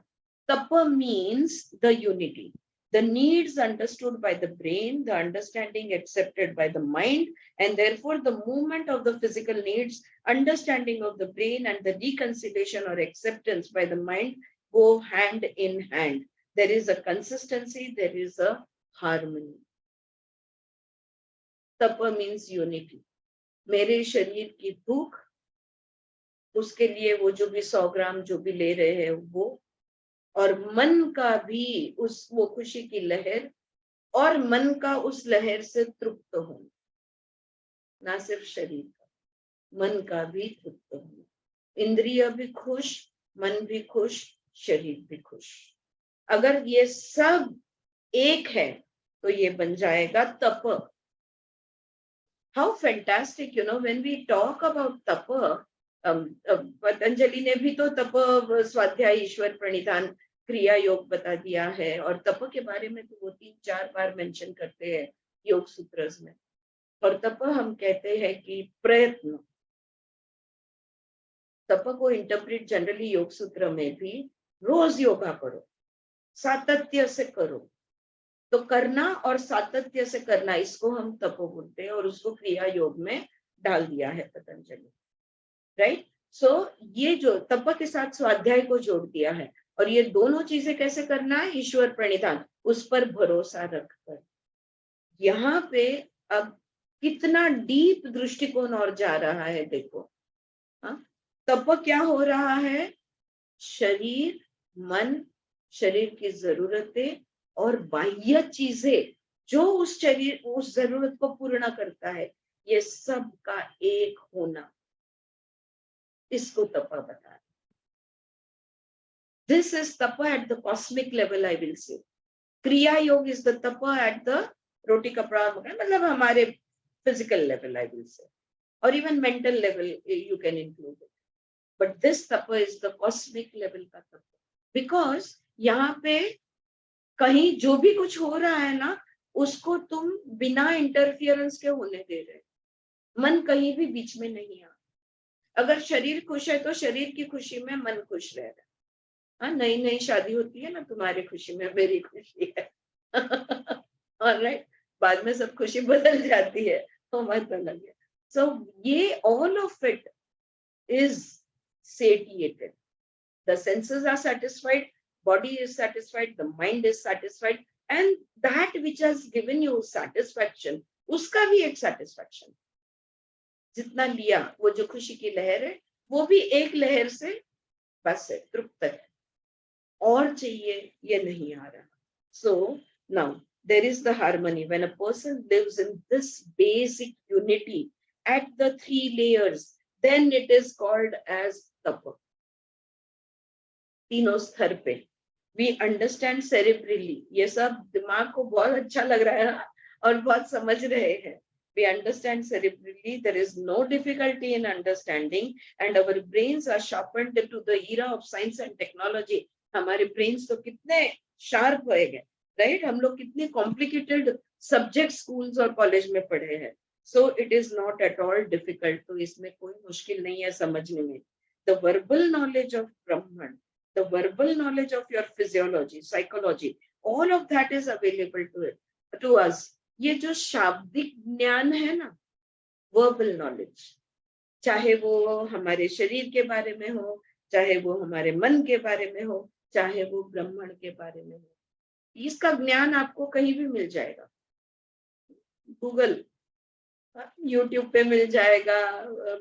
तप means the unity, the needs understood by the brain, the understanding accepted by the mind, and therefore the movement of the physical needs, understanding of the brain, and the reconciliation or acceptance by the mind go hand in hand. There is a consistency, there is a harmony. Tapa means unity. मेरे शरीर की भूख, उसके लिए वो जो भी 100 ग्राम जो भी ले रहे हैं वो, और मन का भी उस वो खुशी की लहर, और मन का उस लहर से तृप्त होना, ना सिर्फ शरीर का, मन का भी तृप्त होना. इंद्रिय भी खुश, मन भी खुश, शरीर भी खुश. अगर ये सब एक है तो ये बन जाएगा तप. How fantastic, when we talk about tapa, Patanjali ने भी तो तप, स्वाध्याय, ईश्वर प्रणिधान, क्रिया योग बता दिया है, और तप के बारे में तो वो 3-4 बार मेंशन करते हैं योग सूत्रस में. और तप हम कहते हैं कि प्रयत्न. तप को इंटरप्रेट जनरली योग सूत्र में भी रोज योगा करो, सातत्य से करो. तो करना और सातत्य से करना, इसको हम तप बोलते हैं, और उसको क्रिया योग में डाल दिया है पतंजलि, राइट. सो ये जो तप के साथ स्वाध्याय को जोड़ दिया है, और ये दोनों चीजें कैसे करना है? ईश्वर प्रणिधान, उस पर भरोसा रखकर. यहाँ पे अब कितना डीप दृष्टिकोण और जा रहा है, देखो. तप क्या हो रहा है? शरीर, मन, शरीर की जरूरतें और बाह्य चीजें जो उस शरीर उस जरूरत को पूर्ण करता है, ये सब का एक होना, इसको तपा बता. This is tapa at the cosmic level, I will say. क्रिया योग is the tapa at the रोटी कपड़ा मकान, मतलब हमारे physical level, I will say, or even mental level you can include it. But this tapa is the cosmic level का tapa, because यहाँ पे कहीं जो भी कुछ हो रहा है ना, उसको तुम बिना इंटरफियरेंस के होने दे रहे. मन कहीं भी बीच में नहीं आ. अगर शरीर खुश है तो शरीर की खुशी में मन खुश रह रहा है. हाँ, नई नई शादी होती है ना, तुम्हारी खुशी में मेरी खुशी है. ऑलराइट, बाद में सब खुशी बदल जाती है, तो मत अलग है. सो ये all of it is satiated. The senses are satisfied, body is satisfied, the mind is satisfied, and that which has given you satisfaction, उसका भी एक satisfaction. जितना लिया वो जो खुशी की लहर है वो भी एक लहर से बस है, तृप्त है, और चाहिए ये नहीं आ रहा. So now there is the harmony when a person lives in this basic unity at the three layers, then it is called as tapa. तीनों स्तर पे वी अंडरस्टैंड सेरेब्रली, ये सब दिमाग को बहुत अच्छा लग रहा है ना, और बहुत समझ रहे हैं. We understand cerebrally, there is no difficulty in understanding, and our brains are sharpened to the era of science and technology. हमारे brains तो कितने sharp हो गए, right? हम लोग कितने complicated subject schools और college में पढ़े हैं. So it is not at all difficult. तो इसमें कोई मुश्किल नहीं है समझने में. The verbal knowledge of Brahman, the verbal knowledge of your physiology, psychology, all of that is available to us. ये जो शाब्दिक ज्ञान है ना, वर्बल नॉलेज, चाहे वो हमारे शरीर के बारे में हो, चाहे वो हमारे मन के बारे में हो, चाहे वो ब्रह्मण के बारे में हो, इसका ज्ञान आपको कहीं भी मिल जाएगा. गूगल, यूट्यूब पे मिल जाएगा,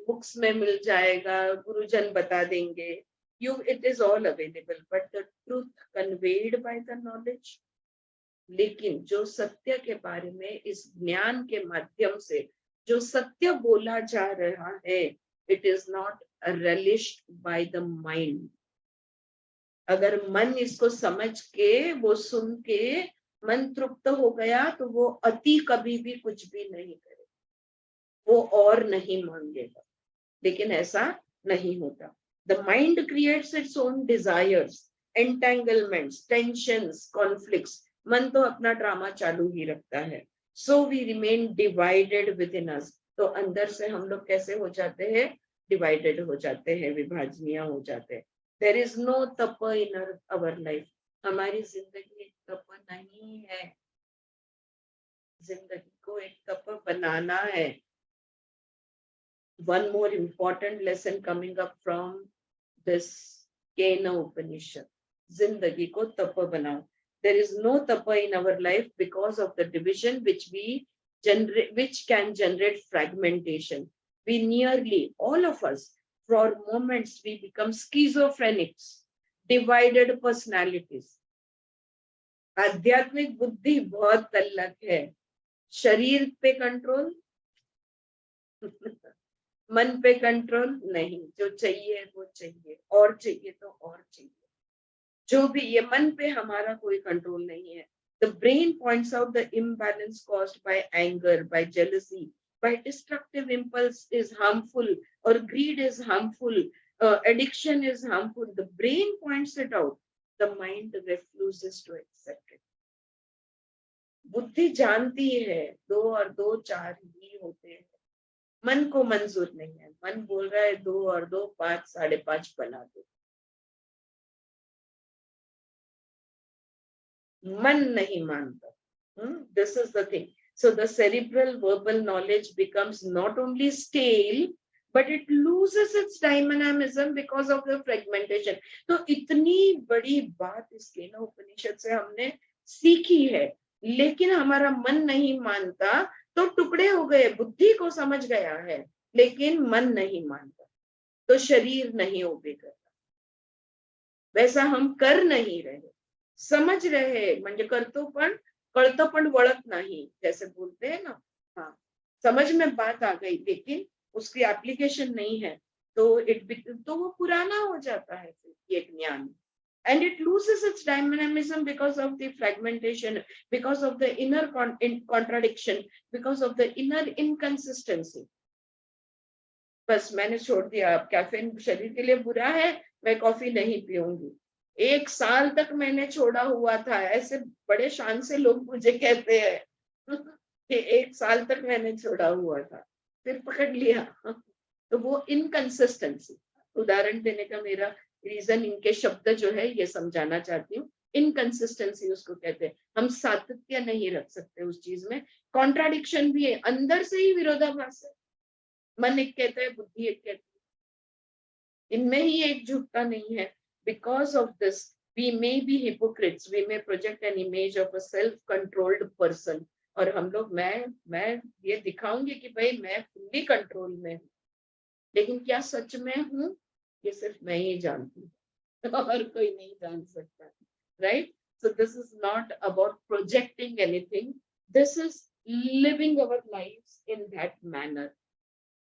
बुक्स में मिल जाएगा, गुरुजन बता देंगे. It is all available, but the truth conveyed by the knowledge. लेकिन जो सत्य के बारे में इस ज्ञान के माध्यम से जो सत्य बोला जा रहा है, it is not relished by the mind. अगर मन इसको समझ के, वो सुन के मन तृप्त हो गया, तो वो अति कभी भी कुछ भी नहीं करे, वो और नहीं मांगेगा. लेकिन ऐसा नहीं होता. The mind creates its own desires, entanglements, tensions, conflicts. मन तो अपना ड्रामा चालू ही रखता है. So we remain divided within us. तो अंदर से हम लोग कैसे हो जाते हैं? Divided हो जाते हैं, विभाजनीय हो जाते हैं. There is no tapa in our life. हमारी जिंदगी एक तप नहीं है. जिंदगी को एक तप बनाना है. One more important lesson coming up from this Kena Upanishad. जिंदगी को तप बनाओ. There is no tapa in our life because of the division which can generate fragmentation. We nearly, all of us, for moments we become schizophrenics, divided personalities. आध्यात्मिक बुद्धि बहुत तल्लक है. शरीर पे कंट्रोल, मन पे कंट्रोल नहीं. जो चाहिए वो चाहिए, और चाहिए तो और चाहिए. जो भी ये मन पे हमारा कोई कंट्रोल नहीं है. The brain points out the imbalance caused by anger, by jealousy, by destructive impulse is harmful, or greed is harmful, addiction is harmful. The brain points it out. The mind refuses to accept it. बुद्धि जानती है 2 और 2 4 ही होते हैं. मन को मंजूर नहीं है. मन बोल रहा है 2 और 2 5 5.5 बना दो. मन नहीं मानता. This is the thing. So the cerebral verbal knowledge becomes not only stale, but it loses its dynamism because of the fragmentation. तो इतनी बड़ी बात इस केना उपनिषद से हमने सीखी है, लेकिन हमारा मन नहीं मानता, तो टुकड़े हो गए. बुद्धि को समझ गया है, लेकिन मन नहीं मानता, तो शरीर नहीं ओबे करता. वैसा हम कर नहीं रहे. समझ रहे म्हणजे करतो पण कळतं पण वळत नाही, जैसे बोलते हैं ना. हाँ, समझ में बात आ गई, लेकिन उसकी एप्लीकेशन नहीं है, तो वो पुराना हो जाता है ये ज्ञान. And it loses its dynamism because of the fragmentation, because of the inner contradiction, because of the inner inconsistency. बस मैंने छोड़ दिया. अब कैफीन शरीर के लिए बुरा है, मैं कॉफी नहीं पीऊंगी. 1 साल तक मैंने छोड़ा हुआ था. ऐसे बड़े शान से लोग मुझे कहते हैं कि 1 साल तक मैंने छोड़ा हुआ था, फिर पकड़ लिया. तो वो इनकंसिस्टेंसी, उदाहरण देने का मेरा रीजन, इनके शब्द जो है ये समझाना चाहती हूँ. इनकंसिस्टेंसी उसको कहते हैं. हम सातत्य नहीं रख सकते उस चीज में. कॉन्ट्राडिक्शन भी है, अंदर से ही विरोधाभास है. मन एक कहता है, बुद्धि एक कहती है. इनमें ही एकजुटता नहीं है. Because of this, we may be hypocrites. We may project an image of a self-controlled person. और हम लोग मैं ये दिखाऊंगी कि भाई मैं फुल्ली कंट्रोल में हूँ, लेकिन क्या सच में हूँ ये सिर्फ मैं ही जानती हूँ और कोई नहीं जान सकता. Right? So this is not about projecting anything. This is living our lives in that manner.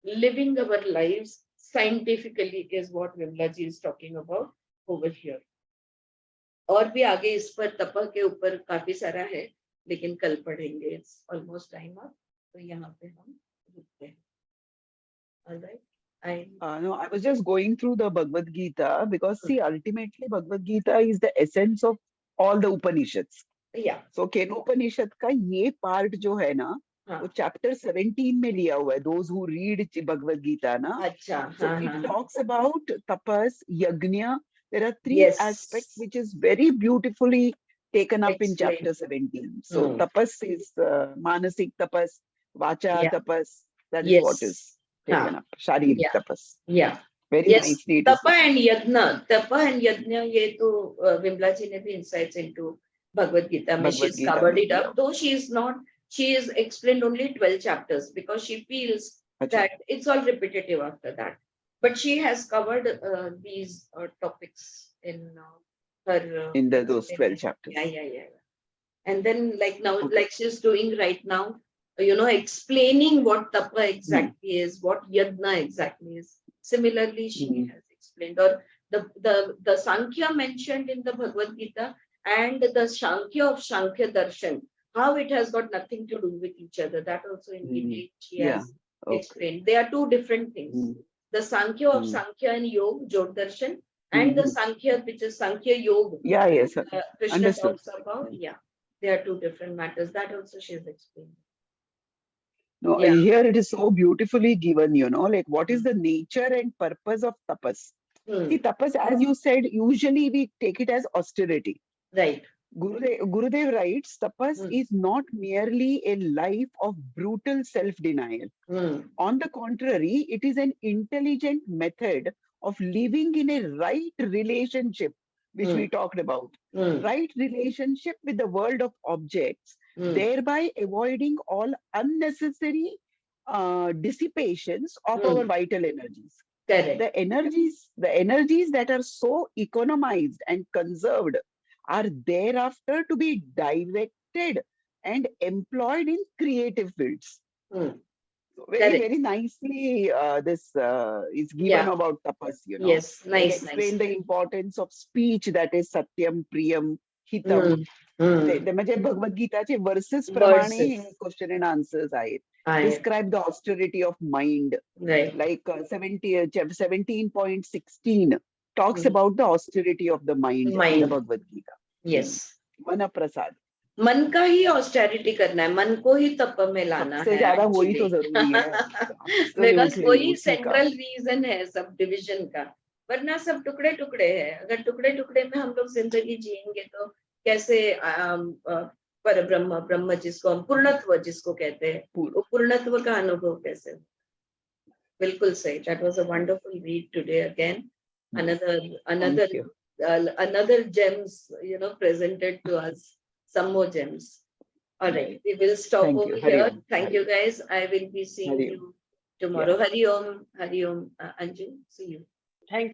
Living our lives scientifically is what Vimla ji is talking about over here. और भी आगे इस पर तप के ऊपर काफी सारा है, लेकिन कल पढ़ेंगे. इट्स ऑलमोस्ट टाइम अप, तो यहाँ पे हम रुकते हैं. Alright. No, I was just going through the Bhagavad Gita because see, ultimately Bhagavad Gita is the essence of all the Upanishads. या So Kenopanishad का ये part जो है ना, वो chapter 17 में लिया हुआ है. Those who read Bhagavad Gita ना, अच्छा. so हाँ it हाँ. talks about tapas, yajna. There are three Yes. aspects which is very beautifully taken up in Explain. chapter 17. So tapas is manasik tapas, vacha Yeah. tapas. That is Yes. what is taken up. Sharirik Yeah. tapas. Yeah. Very Yes. nicely it is. Tapa and yajna, ये तो विमला जी ने भी insights into Bhagavad Gita में Bhagavad she's Gita covered में it दिया up, though she is explained only 12 chapters because she feels अच्छा. that it's all repetitive after that. But she has covered these topics in her in those 12 chapters. Yeah. And then like now, Okay. like she's doing right now, explaining what tapa exactly is, what yajna exactly is. Similarly, she has explained, or the Sankhya mentioned in the Bhagavad Gita and the Sankhya of Sankhya Darshan, how it has got nothing to do with each other. That also in detail she has explained. They are two different things. The Sankhya of Sankhya and Yoga, Jog Darshan, and the Sankhya, which is Sankhya Yoga. Yeah, yes, sir. Krishna Understood. talks about, they are two different matters. That also she has explained. No, here it is so beautifully given, like what is the nature and purpose of tapas? See, tapas, as you said, usually we take it as austerity. Right. Gurudev writes, tapas is not merely a life of brutal self-denial. On the contrary, it is an intelligent method of living in a right relationship, which we talked about. Right relationship with the world of objects, thereby avoiding all unnecessary dissipations of our vital energies. Correct. The energies that are so economized and conserved are thereafter to be directed and employed in creative fields. So very nicely this is given about tapas, Yes, nice. Explain the importance of speech, that is satyam, priyam, hitam. म्हणजे भगवद गीताचे verses प्रमाणे question and answers आहेत. Describe the austerity of mind. Right. Like 17.16 talks about the austerity of the mind in the Bhagavad Gita. Yes. Mana prasad. मन का ही ऑस्टेरिटी करना है, मन को ही तप में लाना है. सबसे ज्यादा वही तो जरूरी है. बिकॉज वही सेंट्रल रीजन है सब डिविजन का, वरना सब टुकड़े टुकड़े है. अगर टुकड़े टुकड़े में हम लोग जिंदगी जिएंगे तो कैसे पर ब्रह्म जिसको हम पूर्णत्व जिसको कहते हैं, वो पूर्णत्व का अनुभव कैसे. बिल्कुल सही. That was a wonderful read today again. Another gems, presented to us. Some more gems. All right, we will stop over here. Thank you, guys. I will be seeing you tomorrow. Hari Om, Anju. See you. Thank you.